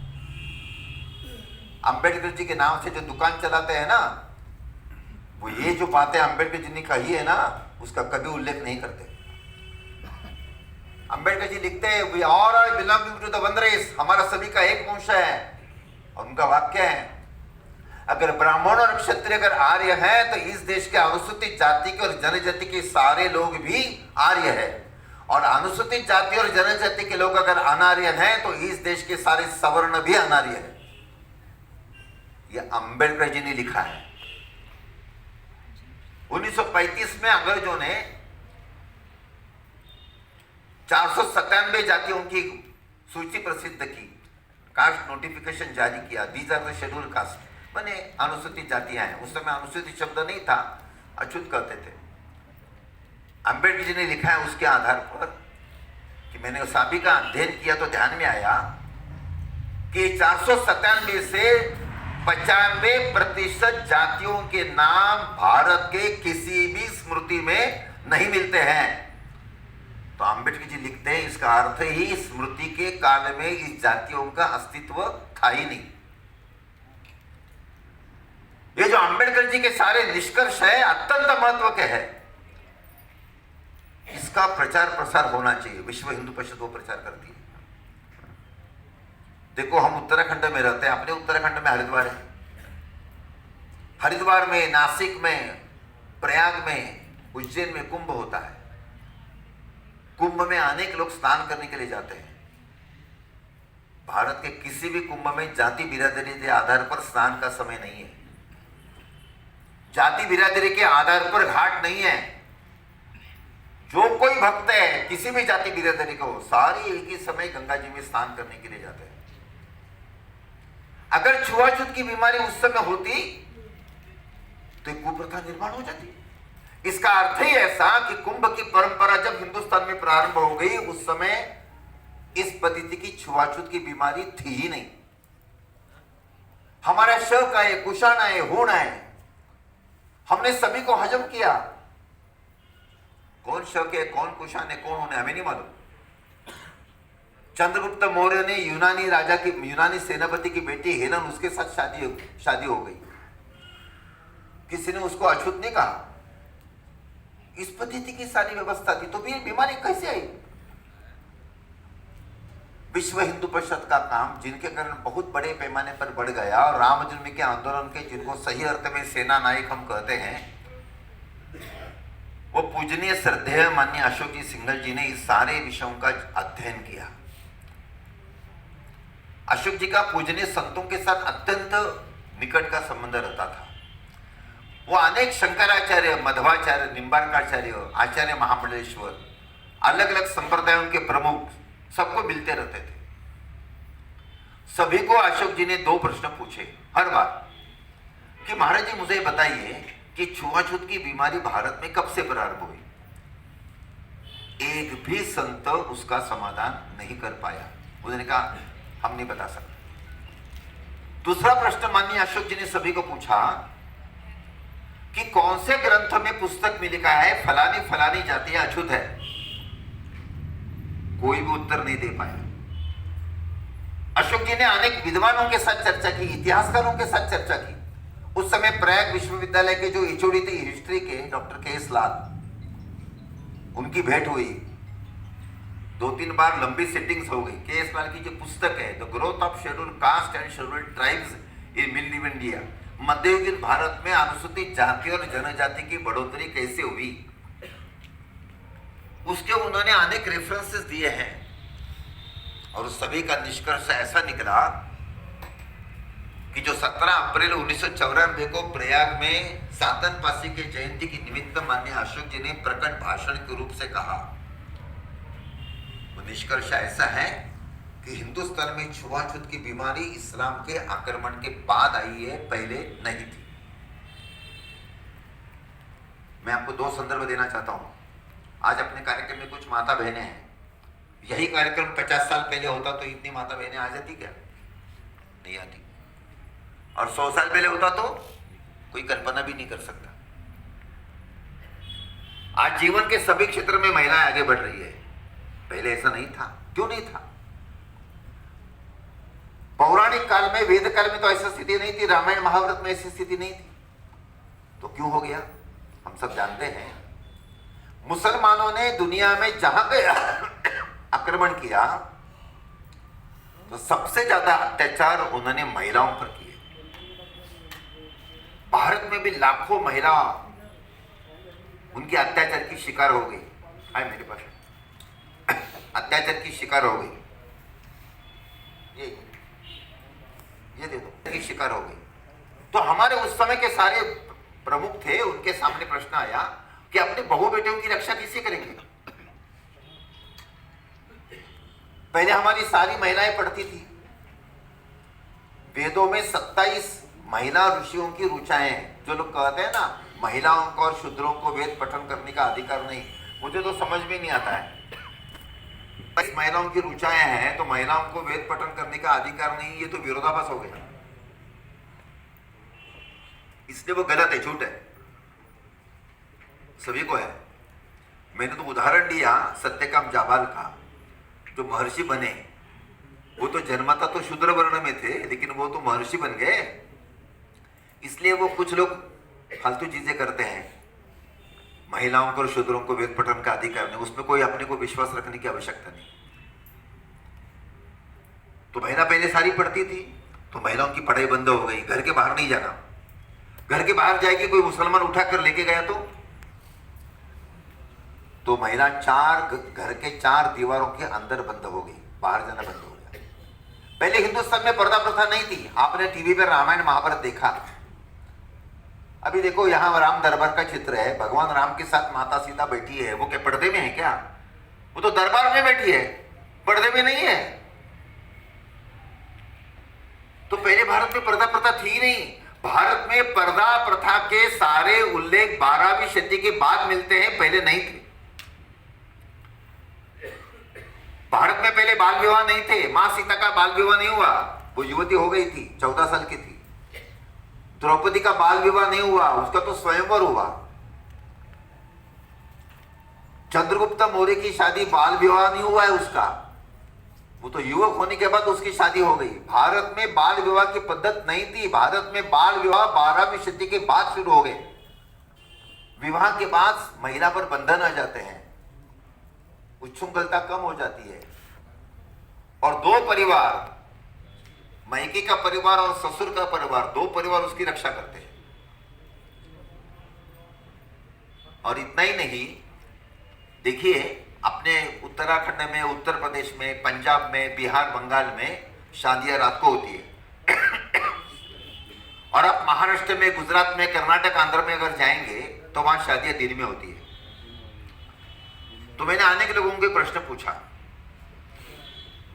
अंबेडकर जी के नाम से जो दुकान चलाते हैं ना, वो ये जो बातें अंबेडकर जी ने कही है ना, उसका कभी उल्लेख नहीं करते। अंबेडकर जी लिखते हैं, we all are belonging to the one race, हमारा सभी का एक वंश है। और उनका वाक्य है, अगर ब्राह्मण और क्षत्रिय अगर आर्य है, तो इस देश के अनुसूचित जाति के और जनजाति के सारे लोग भी आर्य है। और अनुसूचित जाति और जनजाति के लोग अगर अनार्य हैं, तो इस देश के सारे सवर्ण भी अनार्य है। यह अंबेडकर जी ने लिखा है। 1935 में अंग्रेजों ने 497 जातियों की सूची प्रसिद्ध की, कास्ट नोटिफिकेशन जारी किया। These are the schedule caste, माने अनुसूचित जातियां हैं। उस समय अनुसूचित शब्द नहीं था, अछूत कहते थे। अंबेडकर जी ने लिखा है उसके आधार पर कि मैंने उस सभी का अध्ययन किया तो ध्यान में आया कि 497 से 95% जातियों के नाम भारत के किसी भी स्मृति में नहीं मिलते हैं। तो अंबेडकर जी लिखते हैं, इसका अर्थ ही स्मृति के काल में इस जातियों का अस्तित्व था ही नहीं। ये जो अंबेडकर जी के सारे निष्कर्ष है, अत्यंत महत्व के है। इसका प्रचार प्रसार होना चाहिए। विश्व हिंदू परिषद वो प्रचार करती है। देखो, हम उत्तराखंड में रहते हैं, अपने उत्तराखंड में हरिद्वार है। हरिद्वार में, नासिक में, प्रयाग में, उज्जैन में कुंभ होता है। कुंभ में अनेक लोग स्नान करने के लिए जाते हैं। भारत के किसी भी कुंभ में जाति बिरादरी के आधार पर स्नान का समय नहीं है। जाति बिरादरी के आधार पर घाट नहीं है। जो कोई भक्त है, किसी भी जाति बिरादरी को, सारी एक ही समय गंगा जी में स्नान करने के लिए जाते हैं। अगर छुआछूत की बीमारी उस समय होती तो कुप्रथा निर्माण हो जाती। इसका अर्थ ही ऐसा कि कुंभ की परंपरा जब हिंदुस्तान में प्रारंभ हो गई, उस समय इस पद्धति की छुआछूत की बीमारी थी ही नहीं। हमारा शक आए, कुशाण आए, होण आए, हमने सभी को हजम किया। कौन शक है, कौन कुशाण है, कौन होने, हमें नहीं मालूम। चंद्रगुप्त मौर्य ने यूनानी राजा की, यूनानी सेनापति की बेटी हेलन, उसके साथ शादी हो गई। किसी ने उसको अछूत नहीं कहा। इस पद्धति की सारी व्यवस्था थी, तो भी बीमारी कैसे आई? विश्व हिंदू परिषद का काम, जिनके कारण बहुत बड़े पैमाने पर बढ़ गया, और राम जन्म के आंदोलन के जिनको सही अर्थ में सेना नायक हम कहते हैं, वो पूजनीय श्रद्धेय माननीय अशोक जी सिंघल जी ने इस सारे विषयों का अध्ययन किया। अशोक जी का पूजनीय संतों के साथ अत्यंत निकट का संबंध रहता था। वो अनेक शंकराचार्य, मध्वाचार्य, निम्बार्काचार्य, आचार्य महामंडलेश्वर, अलग अलग संप्रदायों के प्रमुख सबको मिलते रहते थे। सभी को अशोक जी ने 2 प्रश्न पूछे हर बार कि महाराज जी मुझे बताइए कि छुआछूत की बीमारी भारत में कब से प्रारंभ हुई। एक भी संत उसका समाधान नहीं कर पाया। उन्होंने कहा हम नहीं बता सकते। दूसरा प्रश्न माननीय अशोक जी ने सभी को पूछा कि कौन से ग्रंथ में पुस्तक में लिखा है फलानी फलानी जाति अछूत है। कोई भी उत्तर नहीं दे पाया। अशोक जी ने अनेक विद्वानों के साथ चर्चा की, इतिहासकारों के साथ चर्चा की। उस समय प्रयाग विश्वविद्यालय के जो एचओडी थे हिस्ट्री के, डॉक्टर के.एस. लाल, उनकी भेंट हुई। 2-3 बार लंबी सेटिंग्स हो गई। के.एस. लाल की जो पुस्तक है the growth of scheduled caste and scheduled tribes in medieval India, मध्ययुगीन भारत में अनुसूचित जाति और जनजाति की बढ़ोतरी कैसे हुई, उसके उन्होंने अनेक रेफरेंसेस दिए हैं। और सभी का निष्कर्ष ऐसा निकला कि जो 17 अप्रैल 1994 को प्रयाग में सातन पासी के जयंती की निमित्त माननीय अशोक जी ने प्रकट भाषण के रूप से कहा, वो निष्कर्ष ऐसा है कि हिंदुस्तान में छुआछूत की बीमारी इस्लाम के आक्रमण के बाद आई है, पहले नहीं थी। मैं आपको 2 संदर्भ देना चाहता हूं। आज अपने कार्यक्रम में कुछ माता बहनें हैं। यही कार्यक्रम 50 साल पहले होता तो इतनी माता बहनें आ जाती क्या? नहीं आती। और 100 साल पहले होता तो कोई कल्पना भी नहीं कर सकता। आज जीवन के सभी क्षेत्र में महिलाएं आगे बढ़ रही है। पहले ऐसा नहीं था। क्यों नहीं था? पौराणिक काल में, वेद काल में तो ऐसी स्थिति नहीं थी, रामायण महाभारत में ऐसी स्थिति नहीं थी। तो क्यों हो गया? हम सब जानते हैं। मुसलमानों ने दुनिया में जहां गया आक्रमण किया तो सबसे ज्यादा अत्याचार उन्होंने महिलाओं पर किए। भारत में भी लाखों महिला उनके अत्याचार की शिकार हो गई। आए मेरे पास अत्याचार की शिकार हो गई। ये दे दो, की शिकार हो गई। तो हमारे उस समय के सारे प्रमुख थे, उनके सामने प्रश्न आया कि अपने बहू बेटियों की रक्षा किसे करेंगे? पहले हमारी सारी महिलाएं पढ़ती थी। वेदों में 27 महिला ऋषियों की ऋचाएं हैं। जो लोग कहते हैं ना महिलाओं को और शूद्रों को वेद पठन करने का अधिकार नहीं, मुझे तो समझ में नहीं आता है। इस महिलाओं की ऋचाएं हैं तो महिलाओं को वेद पठन करने का अधिकार नहीं, ये तो विरोधाभास हो गया। इसलिए वो गलत है, झूठ है, सभी को है। मैंने तो उदाहरण दिया सत्यकाम जाबाल का, जो महर्षि बने। वो तो जन्मता तो शूद्र वर्ण में थे, लेकिन वो तो महर्षि बन गए। इसलिए वो कुछ लोग फालतू चीजें करते हैं। महिलाओं को और शूद्रों को वेद पठन का अधिकार नहीं, उसमें कोई अपने को विश्वास रखने की आवश्यकता नहीं। तो महिला पहले सारी पढ़ती थी, तो महिलाओं की पढ़ाई बंद हो गई। घर के बाहर नहीं जाना। घर के बाहर जाएगी, कोई मुसलमान उठा कर लेके गया तो महिला घर के 4 दीवारों के अंदर बंद हो गई, बाहर जाना बंद हो गया। पहले हिंदुस्तान में पर्दा प्रथा नहीं थी। आपने टीवी पर रामायण महाभारत देखा। अभी देखो यहां राम दरबार का चित्र है, भगवान राम के साथ माता सीता बैठी है। वो क्या पर्दे में है क्या? वो तो दरबार में बैठी है, पर्दे में नहीं है। तो पहले भारत में पर्दा प्रथा थी नहीं। भारत में पर्दा प्रथा के सारे उल्लेख 12वीं शती के बाद मिलते हैं, पहले नहीं थे। भारत में पहले बाल विवाह नहीं थे। मां सीता का बाल विवाह नहीं हुआ, वो युवती हो गई थी, 14 साल की थी। द्रौपदी का बाल विवाह नहीं हुआ, उसका तो स्वयंवर हुआ। चंद्रगुप्त मौर्य की शादी बाल विवाह नहीं हुआ है उसका, वो तो युवक होने के बाद उसकी शादी हो गई। भारत में बाल विवाह की पद्धति नहीं थी। भारत में बाल विवाह 12वीं शती के बाद शुरू हो गए। विवाह के बाद महिला पर बंधन आ जाते हैं, उच्छृंखलता कम हो जाती है। और दो परिवार, मायके का परिवार और ससुर का परिवार, दो परिवार उसकी रक्षा करते हैं। और इतना ही नहीं, देखिए अपने उत्तराखंड में, उत्तर प्रदेश में, पंजाब में, बिहार, बंगाल में शादियां रात को होती है। और आप महाराष्ट्र में, गुजरात में, कर्नाटक, आंध्र में अगर जाएंगे तो वहां शादियां दिन में होती है। तो मैंने आने के लोगों को प्रश्न पूछा,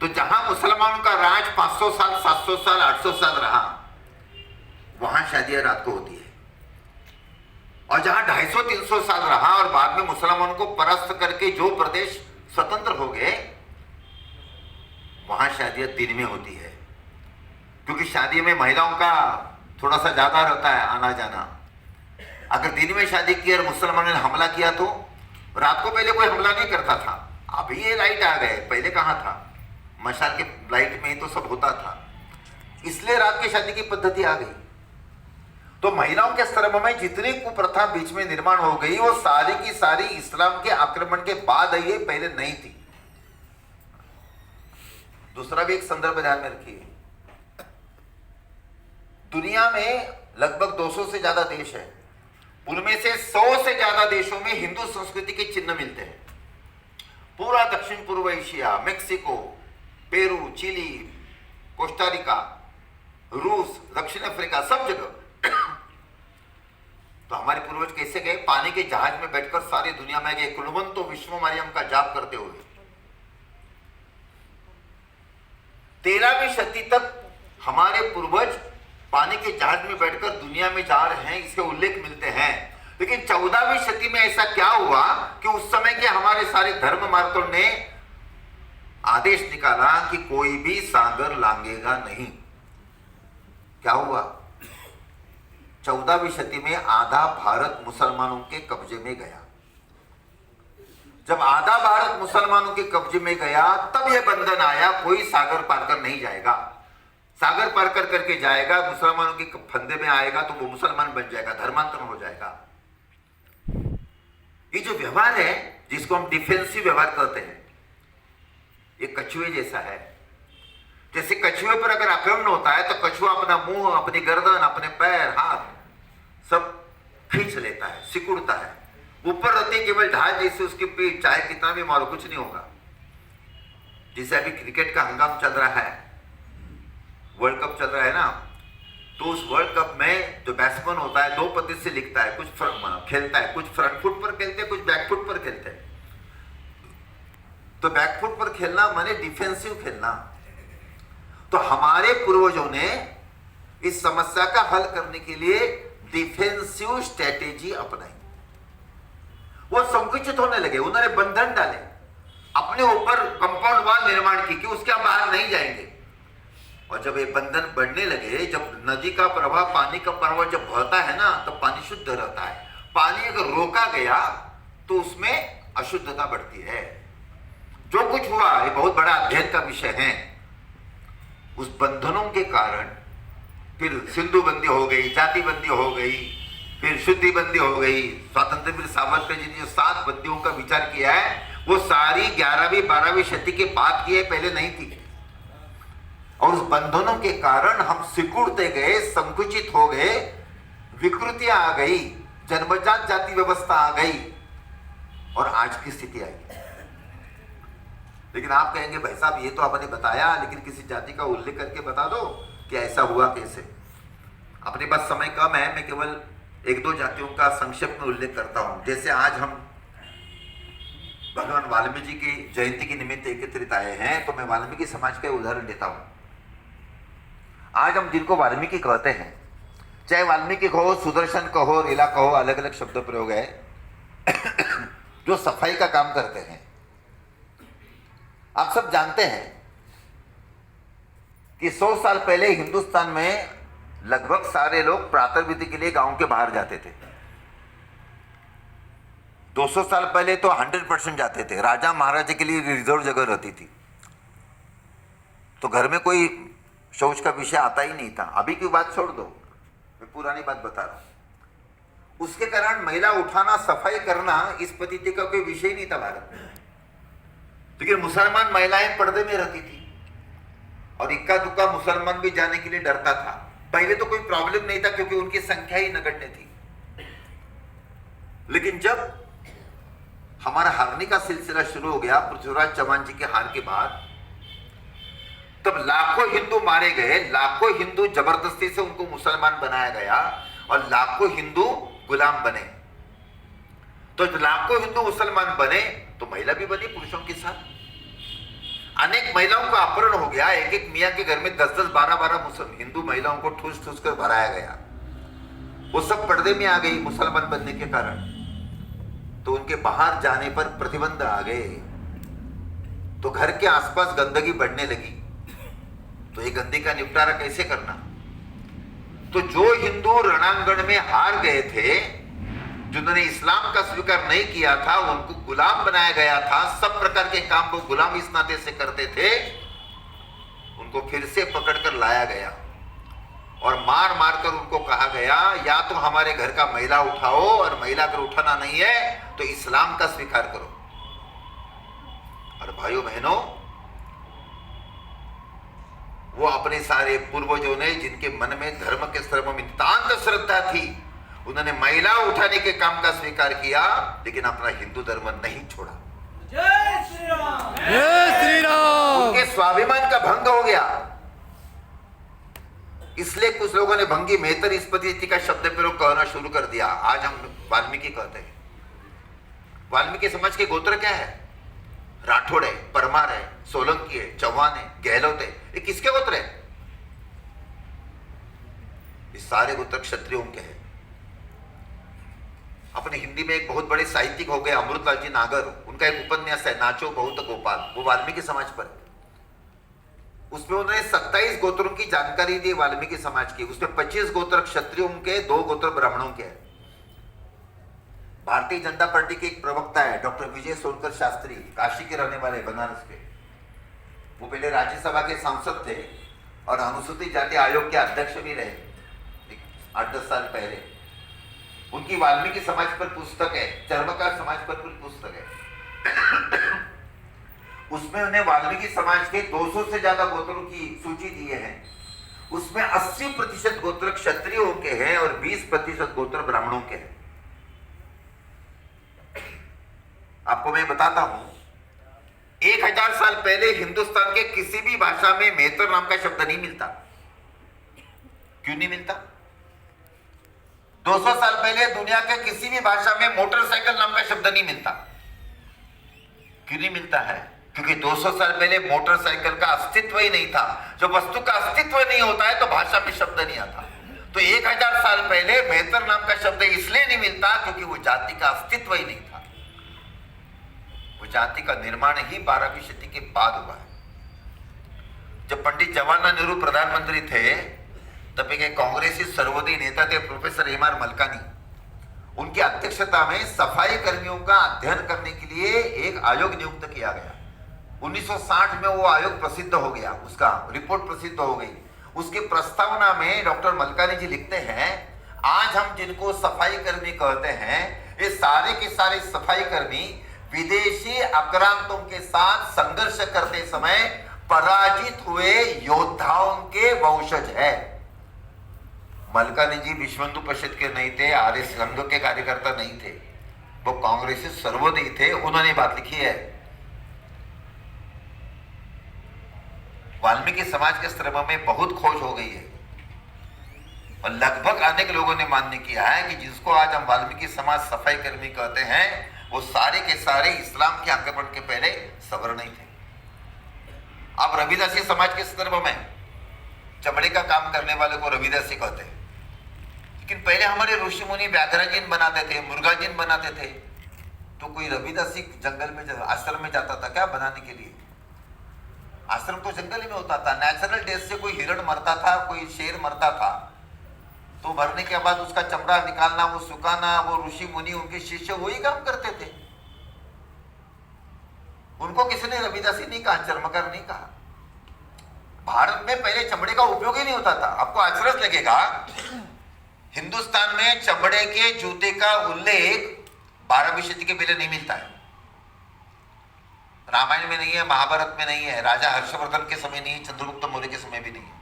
तो जहां मुसलमानों का राज 500 साल, 700 साल, 800 साल रहा, वहां शादियां रात को होती है। और जहां 250-300 साल रहा और बाद में मुसलमानों को परास्त करके जो प्रदेश स्वतंत्र हो गए, वहां शादियां दिन में होती है। क्योंकि शादी में महिलाओं का थोड़ा सा ज्यादा रहता है आना जाना। अगर दिन में शादी की और मुसलमानों ने हमला किया तो रात को पहले कोई हमला नहीं करता था। अभी ये लाइट आ गए, पहले कहां था, मशाल के लाइट में ही तो सब होता था। इसलिए रात की शादी की पद्धति आ गई। तो महिलाओं के स्तंभ में जितनी कुप्रथा बीच में निर्माण हो गई, वो सारी की सारी इस्लाम के आक्रमण के बाद आई है, पहले नहीं थी। दूसरा भी एक संदर्भ ध्यान में रखिए, दुनिया में लगभग 200 से ज्यादा देश है, उनमें से 100 से ज्यादा देशों में हिंदू संस्कृति के चिन्ह मिलते हैं। पूरा दक्षिण पूर्व Asia, Mexico, Peru, Chile, Costa Rica, रूस, दक्षिण अफ्रीका, सब जगह। तो हमारे पूर्वज कैसे गए? पानी के जहाज में बैठकर सारी दुनिया में गए, कुलवंतो विश्व मारियम का जाप करते हुए। 13वीं शती तक हमारे पूर्वज पानी के जहाज में बैठकर दुनिया में जा रहे हैं, इसके उल्लेख मिलते हैं। लेकिन 14वीं शती में ऐसा क्या हुआ कि उस समय के हमारे सारे धर्म मार्तों ने आदेश निकाला कि कोई भी सागर लांघेगा नहीं। क्या हुआ? 14वीं शती में आधा भारत मुसलमानों के कब्जे में गया। जब आधा भारत मुसलमानों के कब्जे में गया, तब यह बंधन आया, कोई सागर पार कर नहीं जाएगा। सागर पार कर करके जाएगा, मुसलमानों के फंदे में आएगा तो वो मुसलमान बन जाएगा, धर्मांतरण हो जाएगा। ये जो व्यवहार है, जिसको हम डिफेंसिव व्यवहार कहते हैं, ये कछुए जैसा है। जैसे कछुए पर अगर आक्रमण होता है तो कछुआ अपना मुंह, अपनी गर्दन, अपने पैर, हाथ सब खींच लेता है, सिकुड़ता है। ऊपर रहती है केवल ढाल जैसे उसकी पीठ, चाहे कितना भी मारो कुछ नहीं होगा। जैसे अभी क्रिकेट का हंगाम चल रहा है, वर्ल्ड कप चल रहा है ना, तो उस वर्ल्ड कप में जो बैट्समैन होता है 2 पद्धति से लिखता है, कुछ खेलता है, कुछ फ्रंट फुट पर खेलते हैं, कुछ बैक फुट पर खेलते हैं। तो बैक फुट पर खेलना माने डिफेंसिव खेलना। तो हमारे पूर्वजों ने इस समस्या का हल करने के लिए डिफेंसिव स्ट्रेटेजी अपनाई। वो संकुचित होने लगे, उन्होंने बंधन डाले, अपने ऊपर कंपाउंड वॉल निर्माण की कि उसके बाहर नहीं जाएंगे। और जब ये बंधन बढ़ने लगे, जब नदी का प्रवाह, पानी का प्रवाह जब बहता है ना, तो पानी शुद्ध रहता है। पानी अगर रोका गया तो उसमें अशुद्धता बढ़ती है। जो कुछ हुआ ये बहुत बड़ा अध्ययन का विषय है। उस बंधनों के कारण फिर सिंधु बंदी हो गई, जाति बंदी हो गई, फिर शुद्धि बंदी हो गई। स्वतंत्र वीर सावरकर जी ने जो 7 बंदियों का विचार किया है, वो सारी 11वीं 12वीं शती के बाद की है, पहले नहीं थी। और उस बंधनों के कारण हम सिकुड़ते गए, संकुचित हो गए, विकृतियां आ गई, जन्मजात जाति व्यवस्था आ गई और आज की स्थिति आई। लेकिन आप कहेंगे भाई साहब ये तो आपने बताया, लेकिन किसी जाति का उल्लेख करके बता दो कि ऐसा हुआ कैसे। अपने पास समय कम है, मैं केवल 1-2 जातियों का संक्षेप में उल्लेख करता हूं। जैसे आज हम भगवान वाल्मीकि की जयंती के निमित्त एकत्रित आए हैं, तो मैं वाल्मीकि समाज का उदाहरण देता हूं। आज हम जिनको वाल्मीकि कहते हैं, चाहे वाल्मीकि कहो, सुदर्शन कहो, रीला कहो, अलग अलग शब्द प्रयोग है, जो सफाई का काम करते हैं। आप सब जानते हैं कि 100 साल पहले हिंदुस्तान में लगभग सारे लोग प्रातर्विधि के लिए गांव के बाहर जाते थे। 200 साल पहले तो 100% जाते थे। राजा महाराजा के लिए रिजर्व जगह रहती थी, तो घर में कोई शौच का विषय आता ही नहीं था। अभी की बात छोड़ दो, मैं पुरानी बात बता रहा हूं। उसके कारण महिला उठाना, सफाई करना इस पद्धति का कोई विषय नहीं था भारत में। लेकिन मुसलमान महिलाएं पर्दे में रहती थी, और इक्का दुक्का मुसलमान भी जाने के लिए डरता था। पहले तो कोई प्रॉब्लम नहीं था क्योंकि उनकी संख्या ही नगण्य थी। लेकिन जब हमारा हारने का सिलसिला शुरू हो गया पृथ्वीराज चौहान जी के हार के बाद, तब लाखों हिंदू मारे गए, लाखों हिंदू जबरदस्ती से उनको मुसलमान बनाया गया और लाखों हिंदू गुलाम बने। तो लाखों हिंदू मुसलमान बने तो महिला भी बनी पुरुषों के साथ। अनेक महिलाओं का अपहरण हो गया। एक एक मियां के घर में 10-10, 12-12 हिंदू महिलाओं को ठूस ठूस कर भराया गया। वो सब पर्दे में आ गई मुसलमान बनने के कारण। तो उनके बाहर जाने पर प्रतिबंध आ गए। तो घर के आसपास गंदगी बढ़ने लगी। तो ये गंदगी का निपटारा कैसे करना? तो जो हिंदू रणांगण में हार गए थे, जिन्होंने इस्लाम का स्वीकार नहीं किया था, उनको गुलाम बनाया गया था। सब प्रकार के काम वो गुलाम इस नाते से करते थे। उनको फिर से पकड़कर लाया गया और मार मार कर उनको कहा गया, या तो हमारे घर का महिला उठाओ, और महिला अगर उठाना नहीं है तो इस्लाम का स्वीकार करो। और भाइयों बहनों, वो अपने सारे पूर्वजों ने जिनके मन में धर्म के स्तर में नितांत श्रद्धा थी, उन्होंने महिला उठाने के काम का स्वीकार किया, लेकिन अपना हिंदू धर्म नहीं छोड़ा। जय श्री राम, जय श्री राम। उनके स्वाभिमान का भंग हो गया। इसलिए कुछ लोगों ने भंगी मेहतर इस्पति का शब्द प्रयोग कहना शुरू कर दिया। आज हम वाल्मीकि कहते हैं। वाल्मीकि समाज के गोत्र क्या है? राठौड़ है, परमार है, सोलंकी है, चौहान है, गहलोत है। ये किसके गोत्र है? ये सारे गोत्र क्षत्रियों के हैं। अपने हिंदी में एक बहुत बड़े साहित्यिक हो गए अमृतलाल जी नागर, उनका एक उपन्यास है नाचो बहुत गोपाल, वो वाल्मीकि समाज पर है। उसमें उन्होंने 27 गोत्रों की जानकारी दी वाल्मीकि समाज की। उसमें 25 गोत्र क्षत्रियों के, 2 गोत्र ब्राह्मणों के हैं। भारतीय जनता पार्टी के एक प्रवक्ता है डॉक्टर विजय सोनकर शास्त्री, काशी के रहने वाले, बनारस के। वो पहले राज्यसभा के सांसद थे और अनुसूचित जाति आयोग के अध्यक्ष भी रहे 8-10 साल पहले। उनकी वाल्मीकि समाज पर पुस्तक है, चर्मकार समाज पर पुस्तक है। उसमें उन्हें वाल्मीकि समाज के 200 से ज्यादा गोत्रों की सूची दिए हैं। उसमें 80% गोत्र क्षत्रियों के हैं और 20% गोत्र ब्राह्मणों के हैं। आपको मैं बताता हूं, 1000 साल पहले हिंदुस्तान के किसी भी भाषा में मेहतर नाम का शब्द नहीं मिलता। क्यों नहीं मिलता? 200 साल पहले दुनिया के किसी भी भाषा में मोटरसाइकिल नाम का शब्द नहीं मिलता। क्यों नहीं मिलता है? क्योंकि 200 साल पहले मोटरसाइकिल का अस्तित्व ही नहीं था। जब वस्तु का अस्तित्व नहीं होता है तो भाषा में शब्द नहीं आता। तो 1000 साल पहले मेहतर नाम का शब्द इसलिए नहीं मिलता क्योंकि वो जाति का अस्तित्व ही नहीं था। वो जाति का निर्माण ही 12वीं शती के बाद हुआ है। जब पंडित जवाहरलाल नेहरू प्रधानमंत्री थे, तब एक कांग्रेसी सर्वोदयी नेता थे प्रोफेसर एम.आर. मलकानी। उनकी अध्यक्षता में सफाई कर्मियों का अध्ययन करने के लिए एक आयोग नियुक्त किया गया। 1960 में वो आयोग प्रसिद्ध हो गया, उसका रिपोर्ट प्रसिद्ध हो गई। उसकी प्रस्तावना में डॉक्टर मलकानी जी लिखते हैं, आज हम जिनको सफाई कर्मी कहते हैं, ये सारे के सारे सफाई कर्मी विदेशी आक्रांतों के साथ संघर्ष करते समय पराजित हुए योद्धाओं के वंशज है। मलकानी जी विश्व हिंदू परिषद के नहीं थे, आर्य संघ के कार्यकर्ता नहीं थे, वो कांग्रेसी सर्वोदयी थे। उन्होंने बात लिखी है। वाल्मीकि समाज के स्तर में बहुत खोज हो गई है और लगभग अनेक लोगों ने मान्य किया है कि जिसको आज हम वाल्मीकि समाज सफाई कर्मी कहते हैं, वो सारे के सारे इस्लाम के आक्रमण के पहले सवर्ण नहीं थे। अब रविदासी समाज के स्तर में चमड़े का काम करने वाले को रविदासी कहते हैं, लेकिन पहले हमारे ऋषि मुनि व्याघ्राजिन बनाते थे, मुर्गाजिन बनाते थे। तो कोई रविदासी जंगल में आश्रम में जाता था क्या बनाने के लिए? आश्रम तो जंगल में होता था। नेचुरल डेथ से कोई हिरण मरता था, कोई शेर मरता था, तो मरने के बाद उसका चमड़ा निकालना, वो सुखाना, वो ऋषि मुनि उनके शिष्य वही काम करते थे। उनको किसी ने रविदासी नहीं कहा, चर्मकार नहीं कहा। भारत में पहले चमड़े का उपयोग ही नहीं होता था। आपको आश्चर्य लगेगा, हिंदुस्तान में चमड़े के जूते का उल्लेख 12वीं शती के पहले नहीं मिलता है। रामायण में नहीं है, महाभारत में नहीं है, राजा हर्षवर्धन के समय नहीं है, चंद्रगुप्त मौर्य के समय भी नहीं है।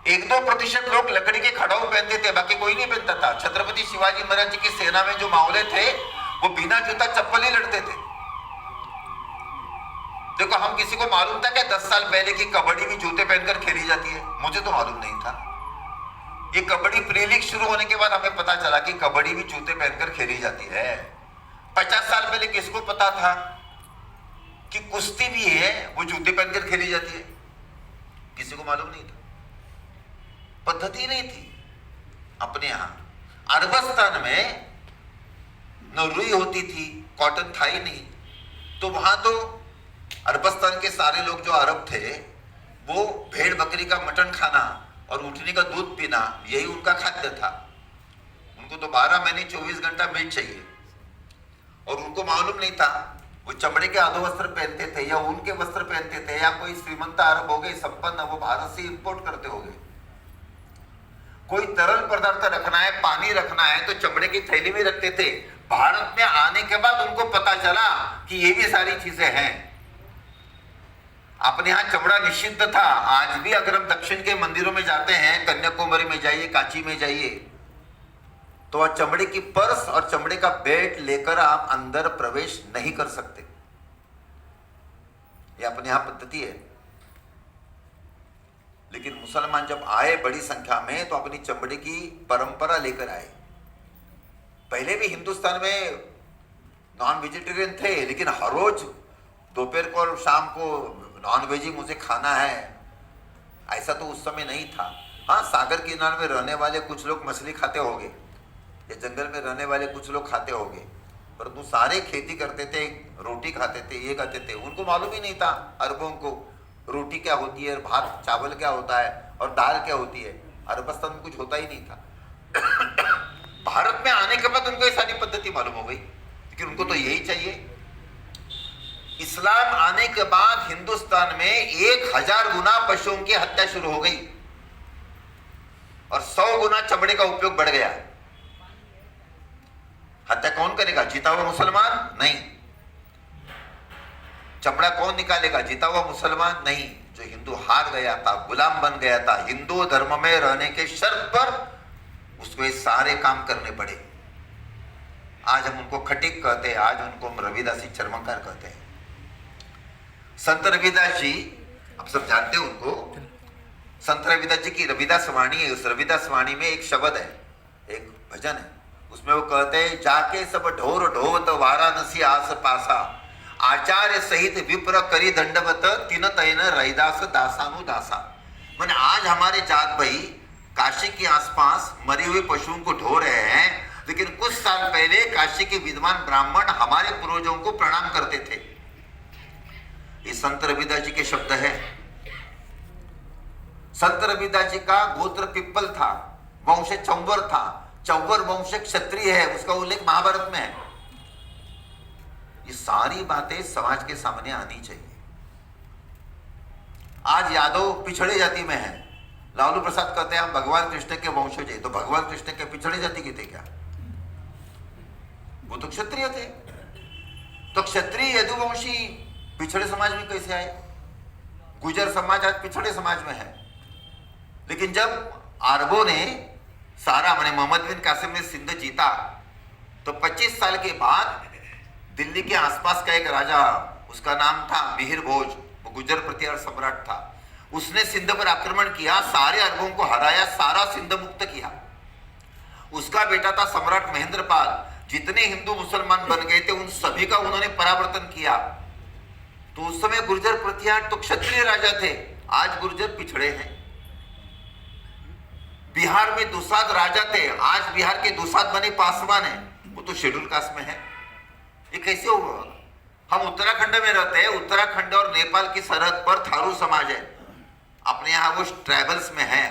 1-2% लोग लकड़ी के खड़ाऊ पहनते थे, बाकी कोई नहीं पहनता था। छत्रपति शिवाजी महाराज जी की सेना में जो मावले थे वो बिना जूता चप्पल ही लड़ते थे। देखो, हम किसी को मालूम था क्या 10 साल पहले की कबड्डी भी जूते पहनकर खेली जाती है? मुझे तो मालूम नहीं था। ये कबड्डी प्री लीग शुरू होने के बाद हमें पता चला कि कबड्डी भी जूते पहनकर खेली जाती है। 50 साल पहले किसको पता था कि कुश्ती भी है वो जूते पहनकर खेली जाती है? किसी को मालूम नहीं था, पद्धति नहीं थी। अपने यहां अरबस्तान में न रुई होती थी, कॉटन था ही नहीं, तो वहां तो अरबस्तान के सारे लोग जो अरब थे वो भेड़ बकरी का मटन खाना और ऊँटनी का दूध पीना, यही उनका खाद्य था। उनको तो 12 महीने 24 घंटा मीट चाहिए। और उनको मालूम नहीं था, वो चमड़े के आधो वस्त्र पहनते थे या ऊन के वस्त्र पहनते थे, या कोई श्रीमंत अरब हो गए संपन्न, वो भारत से इंपोर्ट करते हो गए। कोई तरल पदार्थ रखना है, पानी रखना है, तो चमड़े की थैली में रखते थे। भारत में आने के बाद उनको पता चला कि ये भी सारी चीजें हैं। अपने यहां चमड़ा निषिद्ध था। आज भी अगर हम दक्षिण के मंदिरों में जाते हैं, कन्याकुमारी में जाइए, काशी में जाइए, तो वह चमड़े की पर्स और चमड़े का बेल्ट लेकर आप अंदर प्रवेश नहीं कर सकते। यह अपने यहां पद्धति है। लेकिन मुसलमान जब आए बड़ी संख्या में, तो अपनी चमड़े की परंपरा लेकर आए। पहले भी हिंदुस्तान में नॉन वेजिटेरियन थे, लेकिन हर रोज दोपहर को और शाम को नॉन वेज ही मुझे खाना है, ऐसा तो उस समय नहीं था। हाँ, सागर किनारे में रहने वाले कुछ लोग मछली खाते होंगे, या जंगल में रहने वाले कुछ लोग खाते होंगे, परंतु सारे खेती करते थे, रोटी खाते थे, ये खाते थे। उनको मालूम ही नहीं था अरबों को रोटी क्या होती है, भात चावल क्या होता है और दाल क्या होती है। अरबस्तान में कुछ होता ही नहीं था। भारत में आने के बाद उनको ये सारी पद्धति मालूम हो गई, लेकिन उनको तो यही चाहिए। इस्लाम आने के बाद हिंदुस्तान में 1000 गुना पशुओं की हत्या शुरू हो गई और 100 गुना चमड़े का उपयोग बढ़ गया। हत्या कौन करेगा? जीता हुआ मुसलमान? नहीं। चमड़ा कौन निकालेगा? जीता हुआ मुसलमान? नहीं। जो हिंदू हार गया था, गुलाम बन गया था, हिंदू धर्म में रहने के शर्त पर उसको ये सारे काम करने पड़े। आज हम उनको खटीक कहते हैं, आज उनको हम रविदासी चर्मकार कहते हैं। संत रविदास जी, आप सब जानते हैं उनको। संत रविदास जी की रविदास वाणी है। उस रविदास वाणी में एक शब्द है, एक भजन है, उसमें वो कहते हैं, जाके सब ढोर ढोवत वाराणसी आस पासा, आचार्य सहित विप्र करी दंडवत, तीन तैन रैदास दासानु दासा। मैंने आज हमारे जात भाई काशी के आसपास मरे हुए पशुओं को ढो रहे हैं, लेकिन कुछ साल पहले काशी के विद्वान ब्राह्मण हमारे पूर्वजों को प्रणाम करते थे। ये संत रविदास जी के शब्द है। संत रविदास जी का गोत्र पिप्पल था, वंश चौवर था। चौवर वंश क्षत्रिय है, उसका उल्लेख महाभारत में है। ये सारी बातें समाज के सामने आनी चाहिए। आज यादव पिछड़े जाति में है। लालू प्रसाद कहते हैं हम भगवान कृष्ण के वंशज हैं, तो भगवान कृष्ण के पिछड़े जाति के थे क्या? वो तो क्षत्रिय थे। तो क्षत्रिय यदुवंशी पिछड़े समाज में कैसे आए? गुर्जर समाज आज पिछड़े समाज में है। लेकिन जब अरबों ने सारा मोहम्मद बिन कासिम ने सिंध जीता, तो 25 साल के बाद दिल्ली के आसपास का एक राजा, उसका नाम था मिहिर भोज, वो गुर्जर प्रतिहार सम्राट था। उसने सिंध पर आक्रमण किया, सारे अरबों को हराया, सारा सिंध मुक्त किया। उसका बेटा था सम्राट महेंद्रपाल। जितने हिंदू मुसलमान बन गए थे उन सभी का उन्होंने परावर्तन किया। तो उस समय गुर्जर प्रतिहार तो क्षत्रिय राजा थे, आज गुर्जर पिछड़े हैं। बिहार में दुसाद राजा थे, आज बिहार के दुसाद बने पासवान हैं, वो तो शेड्यूल कास्ट में है। ये कैसे हुआ? हम उत्तराखंड में रहते हैं, उत्तराखंड और नेपाल की सरहद पर थारू समाज है। अपने यहाँ वो ट्राइबल्स में है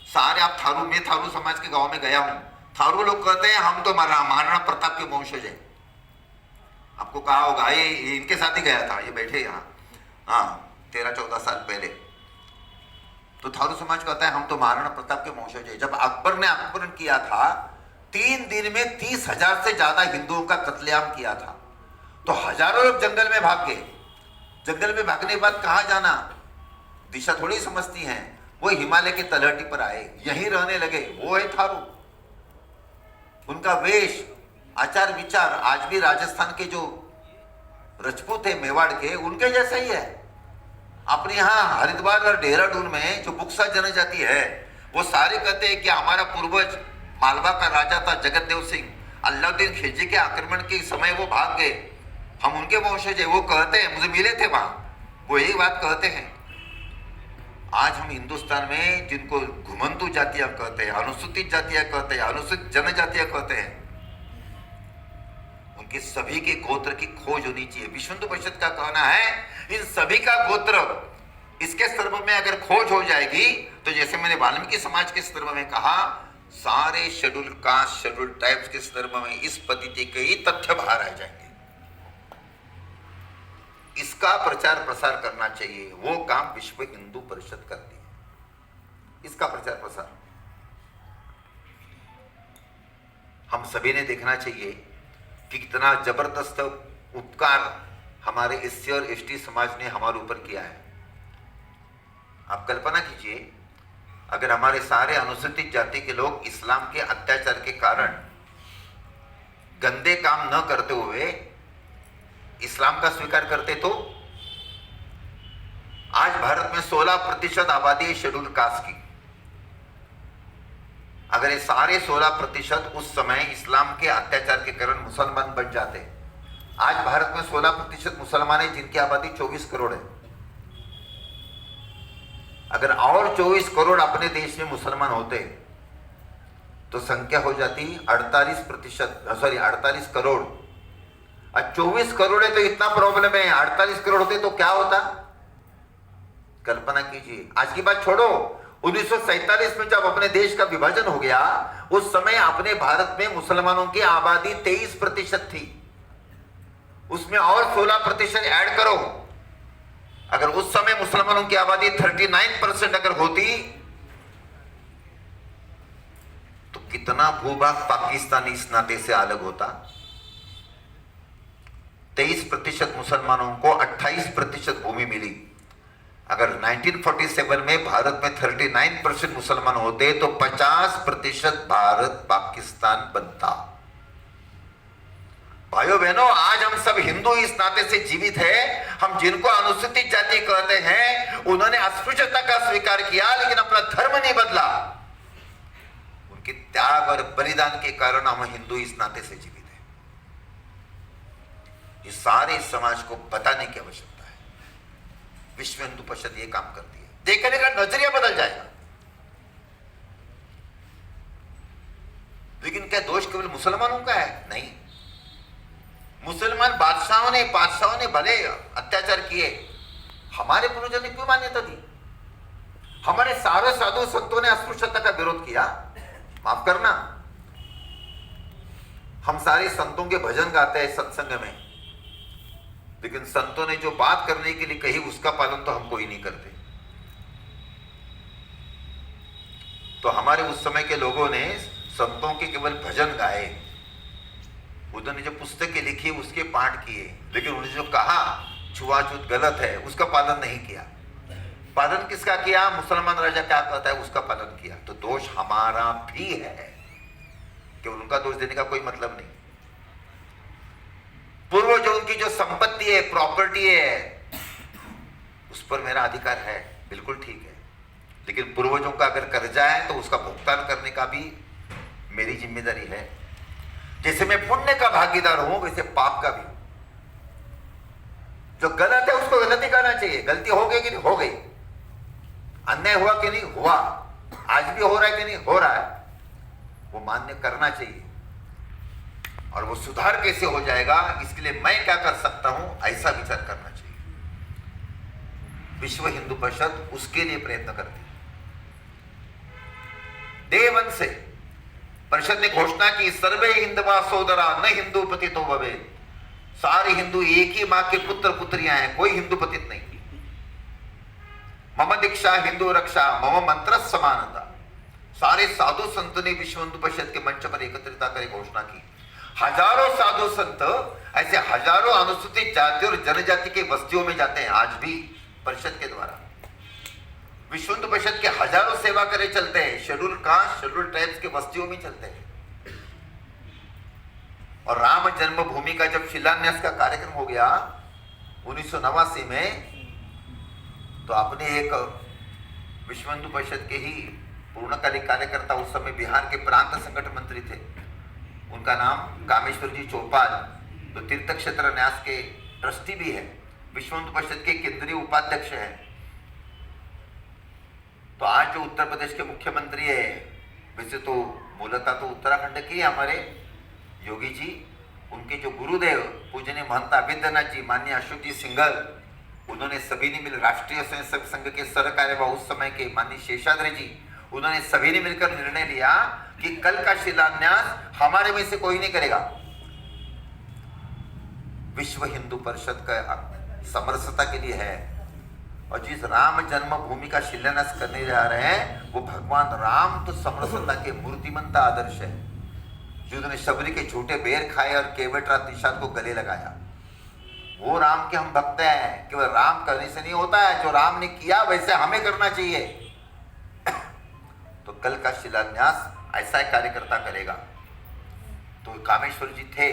सारे। आप थारू, मैं थारू समाज के गांव में गया हूं। थारू लोग कहते हैं हम तो महाराणा प्रताप के वंशज हैं। आपको कहा होगा, ये इनके साथ ही गया था, ये बैठे यहाँ, हाँ 13-14 साल पहले। तो थारू समाज कहता है हम तो महाराणा प्रताप के वंशज हैं। जब अकबर ने आक्रमण किया था, 3 दिन में 30,000 से ज्यादा हिंदुओं का कत्लेआम किया था। तो हजारों लोग जंगल में भाग गए। जंगल में भागने के बाद कहाँ जाना, दिशा थोड़ी समझती हैं। वो हिमालय के तलहटी पर आए, यहीं रहने लगे। वो है थारू। उनका वेश, आचार विचार आज भी राजस्थान के जो राजपूत है मेवाड़ के, उनके जैसा ही है। अपने यहाँ हरिद्वार और देहरादून में जो बुक्सा जनजाति है, वो सारे कहते हैं कि हमारा पूर्वज मालवा का राजा था जगतदेव सिंह, अलाउद्दीन खिलजी के आक्रमण के समय वो भाग गए, हम उनके वंशज है। वो कहते हैं, मुझे मिले थे वहां, वो यही बात कहते हैं। आज हम हिंदुस्तान में जिनको घुमंतु जातियां कहते हैं, अनुसूचित जातियां कहते हैं, अनुसूचित जनजातियां कहते हैं, उनके सभी के गोत्र की खोज होनी चाहिए। विश्व हिंदू परिषद का कहना है इन सभी का गोत्र इसके संदर्भ में अगर खोज हो जाएगी, तो जैसे मैंने वाल्मीकि समाज के संदर्भ में कहा, सारे शेड्यूल कास्ट, शेड्यूल ट्राइब्स के संदर्भ में इस पद्धति के ही तथ्य बाहर आ जाएंगे। इसका प्रचार प्रसार करना चाहिए। वो काम विश्व हिंदू परिषद करती है, इसका प्रचार प्रसार हम सभी ने देखना चाहिए कि कितना जबरदस्त उपकार हमारे एससी और एसटी समाज ने हमारे ऊपर किया है। आप कल्पना कीजिए, अगर हमारे सारे अनुसूचित जाति के लोग इस्लाम के अत्याचार के कारण गंदे काम न करते हुए इस्लाम का स्वीकार करते, तो आज भारत में 16% आबादी है शेड्यूल कास्ट की। अगर ये सारे 16% उस समय इस्लाम के अत्याचार के कारण मुसलमान बन जाते, आज भारत में 16% मुसलमान है जिनकी आबादी 24 करोड़ है। अगर और 24 करोड़ अपने देश में मुसलमान होते तो संख्या हो जाती 48 करोड़। और 24 करोड़ है तो इतना प्रॉब्लम है, 48 करोड़ होते तो क्या होता, कल्पना कीजिए। आज की बात छोड़ो, 1947 में जब अपने देश का विभाजन हो गया, उस समय अपने भारत में मुसलमानों की आबादी 23% थी, उसमें और 16% ऐड करो। अगर उस समय मुसलमानों की आबादी 39% अगर होती तो कितना भूभाग पाकिस्तान इस नाते से अलग होता। 23% मुसलमानों को 28% भूमि मिली। अगर 1947 में भारत में 39% मुसलमान होते तो 50% भारत पाकिस्तान बनता। भाइयों बहनों, आज हम सब हिंदू इस नाते से जीवित है। हम जिनको अनुसूचित जाति कहते हैं, उन्होंने अस्पृश्यता का स्वीकार किया लेकिन अपना धर्म नहीं बदला। उनके त्याग और बलिदान के कारण हम हिंदू इस नाते से जीवित हैं। ये सारे समाज को बताने की आवश्यकता है। विश्व हिंदू परिषद ये काम करती है। देखने का नजरिया बदल जाएगा। लेकिन क्या दोष केवल मुसलमानों का है? नहीं, मुसलमान बादशाहों ने भले अत्याचार किए, हमारे पूर्वजों ने क्यों मान्यता दी? हमारे सारे साधु संतों ने अस्पृश्यता का विरोध किया। माफ करना, हम सारे संतों के भजन गाते हैं सत्संग में, लेकिन संतों ने जो बात करने के लिए कही उसका पालन तो हम कोई नहीं करते। तो हमारे उस समय के लोगों ने संतों के केवल भजन गाए, उन्होंने जो पुस्तकें लिखी उसके पाठ किए, लेकिन उन्होंने जो कहा छुआछूत गलत है उसका पालन नहीं किया। पालन किसका किया? मुसलमान राजा क्या कहता है उसका पालन किया। तो दोष हमारा भी है, कि उनका दोष देने का कोई मतलब नहीं। पूर्वजों की जो संपत्ति है, प्रॉपर्टी है, उस पर मेरा अधिकार है, बिल्कुल ठीक है, लेकिन पूर्वजों का अगर कर्जा है तो उसका भुगतान करने का भी मेरी जिम्मेदारी है। जैसे मैं पुण्य का भागीदार हूं, वैसे पाप का भी। जो गलत है उसको गलत ही कहना चाहिए। गलती हो गई कि नहीं? हो गई। अन्याय हुआ कि नहीं? हुआ। आज भी हो रहा है कि नहीं? हो रहा है। वो मान्य करना चाहिए। और वो सुधार कैसे हो जाएगा, इसके लिए मैं क्या कर सकता हूं, ऐसा विचार करना चाहिए। विश्व हिंदू परिषद उसके लिए प्रयत्न करती है। डे 1 से परिषद ने घोषणा की, सर्वे हिंदवा सोदरा न हिंदू पतितो भवे। सारे हिंदू एक ही मां के पुत्र पुत्रियां हैं, कोई हिंदू पतित नहीं। मम दीक्षा हिंदू रक्षा मम मंत्र समानता। सारे साधु संतों ने विश्व हिंदू परिषद के मंच पर एकत्रित कर घोषणा की, हजारों साधु संत ऐसे हजारों अनुसूचित जाति और जनजाति के बस्तियों में जाते हैं आज भी परिषद के द्वारा। विश्व हिंदू परिषद के हजारों सेवा करे चलते हैं, शेड्यूल कास्ट शेड्यूल ट्राइब्स के बस्तियों में चलते हैं। और राम जन्मभूमि का जब शिलान्यास का कार्यक्रम हो गया 1989 में, तो आपने एक विश्व हिंदू परिषद के ही पूर्णकालिक कार्यकर्ता, उस समय बिहार के प्रांत संगठन मंत्री थे, उनका नाम कामेश्वर जी चौपाल, जो तीर्थ क्षेत्र न्यास के ट्रस्टी भी है, विश्व हिंदू परिषद के केंद्रीय उपाध्यक्ष है। तो आज जो उत्तर प्रदेश के मुख्यमंत्री है, वैसे तो मूलतः तो उत्तराखंड के हमारे योगी जी, उनके जो गुरुदेव पूजनीय महंत अभिद्यनाथ जी, माननीय अशोक जी सिंघल, उन्होंने सभी ने मिल राष्ट्रीय स्वयंसेवक संघ के सरकार्यवाह उस समय के माननीय शेषाद्री जी, उन्होंने सभी ने मिलकर निर्णय लिया कि कल का शिलान्यास हमारे में से कोई नहीं करेगा। विश्व हिंदू परिषद का समरसता के लिए है। और जिस राम जन्मभूमि का शिलान्यास करने जा रहे हैं वो भगवान राम तो समरसता के मूर्तिमंत आदर्श है, जिन्होंने शबरी के झूठे बेर खाए और केवट निषाद को गले लगाया। वो राम के हम भक्त हैं। केवल राम करने से नहीं होता है, जो राम ने किया वैसे हमें करना चाहिए। तो कल का शिलान्यास ऐसा एक कार्यकर्ता करेगा। तो कामेश्वर जी थे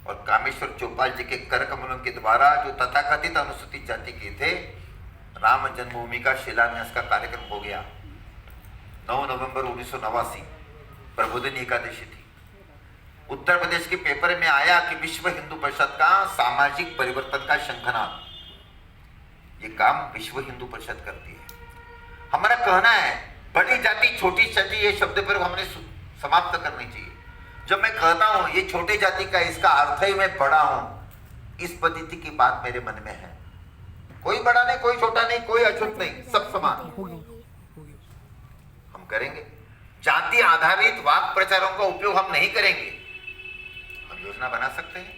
और कामेश्वर चौपाल जी के कर कमलों के द्वारा जो तथाकथित अनुसूचित जाति के थे, राम जन्मभूमि का शिलान्यास का कार्यक्रम हो गया। 9 नवंबर 1989 प्रबोधिनी एकादशी थी। उत्तर प्रदेश के पेपर में आया कि विश्व हिंदू परिषद का सामाजिक परिवर्तन का शंखनाद, ये काम विश्व हिंदू परिषद करती है। हमारा कहना है बड़ी जाति छोटी जाति, ये शब्द पर हमने समाप्त करनी चाहिए। जब मैं कहता हूं ये छोटी जाति का, इसका अर्थ ही मैं बड़ा हूं, इस पद्धति की बात मेरे मन में है। कोई बड़ा नहीं, कोई छोटा नहीं, कोई अछूत नहीं, सब समान हम करेंगे। जाति आधारित वाक प्रचारों का उपयोग हम नहीं करेंगे। हम योजना बना सकते हैं।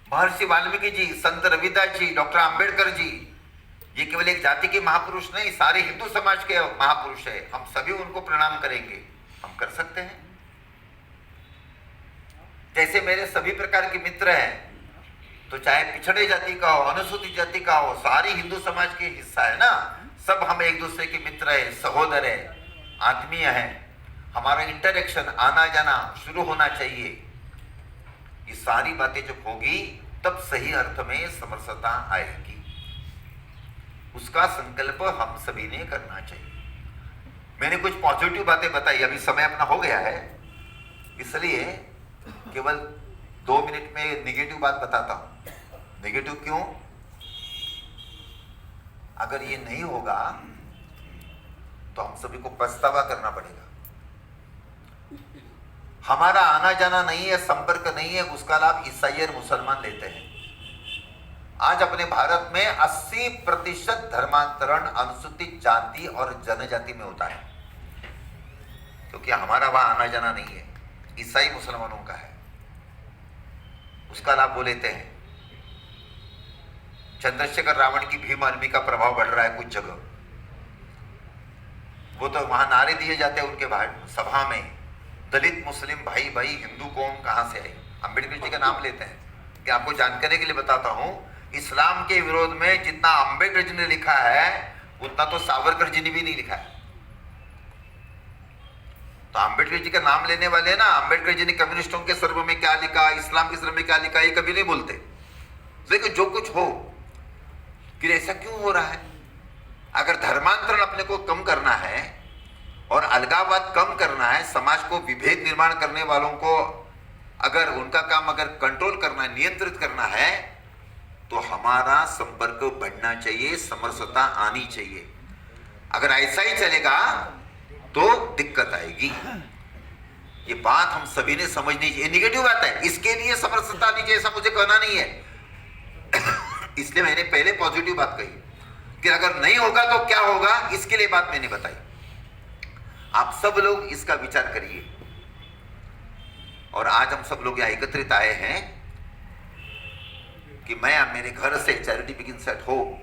महर्षि वाल्मीकि जी, संत रविदास जी, डॉक्टर अंबेडकर जी, ये केवल एक जाति के महापुरुष नहीं, सारे हिंदू समाज के महापुरुष है। हम सभी उनको प्रणाम करेंगे। हम कर सकते हैं। जैसे मेरे सभी प्रकार के मित्र हैं, तो चाहे पिछड़े जाति का हो, अनुसूचित जाति का हो, सारी हिंदू समाज के हिस्सा है ना। सब हम एक दूसरे के मित्र हैं, सहोदर हैं, आत्मीय हैं। हमारा इंटरेक्शन, आना जाना शुरू होना चाहिए। ये सारी बातें जब होगी तब सही अर्थ में समरसता आएगी। उसका संकल्प हम सभी ने करना चाहिए। मैंने कुछ पॉजिटिव बातें बताई, अभी समय अपना हो गया है, इसलिए केवल 2 मिनट में नेगेटिव बात बताता हूं। नेगेटिव क्यों? अगर ये नहीं होगा तो हम सभी को पछतावा करना पड़ेगा। हमारा आना जाना नहीं है, संपर्क नहीं है, उसका लाभ ईसाई और मुसलमान लेते हैं। आज अपने भारत में 80% धर्मांतरण अनुसूचित जाति और जनजाति में होता है, क्योंकि हमारा वहां आना जाना नहीं है, ईसाई मुसलमानों का है। उसका लाभ वो लेते हैं। चंद्रशेखर रावण की भीम आर्मी का प्रभाव बढ़ रहा है कुछ जगह। वो तो वहां नारे दिए जाते हैं उनके सभा में, दलित मुस्लिम भाई भाई, हिंदू कौम कहां से आई। अंबेडकर जी का नाम लेते हैं। कि आपको जानकारी के लिए बताता हूं, इस्लाम के विरोध में जितना अंबेडकर जी ने लिखा है उतना तो सावरकर जी ने भी नहीं लिखा है। तो अंबेडकर जी का नाम लेने वाले ना, अंबेडकर जी ने कम्युनिस्टों के सर्व में क्या लिखा, इस्लाम के सर्व में क्या लिखा, ये कभी नहीं बोलते। लेकिन जो कुछ हो, कि ऐसा क्यों हो रहा है? अगर धर्मांतरण अपने को कम करना है और अलगाववाद कम करना है, समाज को विभेद निर्माण करने वालों को अगर उनका काम अगर कंट्रोल करना है, नियंत्रित करना है, तो हमारा संपर्क बढ़ना चाहिए, समरसता आनी चाहिए। अगर ऐसा ही चलेगा तो दिक्कत आएगी। ये बात हम सभी ने समझनी चाहिए। निगेटिव बात है, इसके लिए समरसता आनी चाहिए, ऐसा मुझे कहना नहीं है। इसलिए मैंने पहले पॉजिटिव बात कही कि अगर नहीं होगा तो क्या होगा, इसके लिए बात मैंने बताई। आप सब लोग इसका विचार करिए। और आज हम सब लोग यहाँ एकत्रित आए हैं कि मैं मेरे घर से चैरिटी बिगिंस एट होम,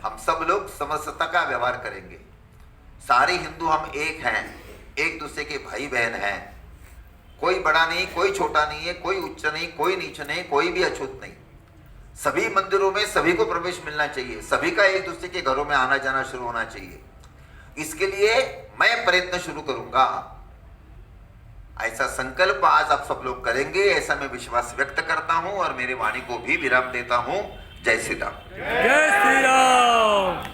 हम सब लोग समरसता का व्यवहार करेंगे। सारे हिंदू हम एक हैं, एक दूसरे के भाई बहन हैं। कोई बड़ा नहीं, कोई छोटा नहीं है, कोई उच्च नहीं, कोई नीच नहीं, कोई भी अछूत नहीं। सभी मंदिरों में सभी को प्रवेश मिलना चाहिए, सभी का एक दूसरे के घरों में आना जाना शुरू होना चाहिए। इसके लिए मैं प्रयत्न शुरू करूंगा, ऐसा संकल्प आज आप सब लोग करेंगे, ऐसा मैं विश्वास व्यक्त करता हूं और मेरे वाणी को भी विराम देता हूं। जय श्री राम। जय श्री राम।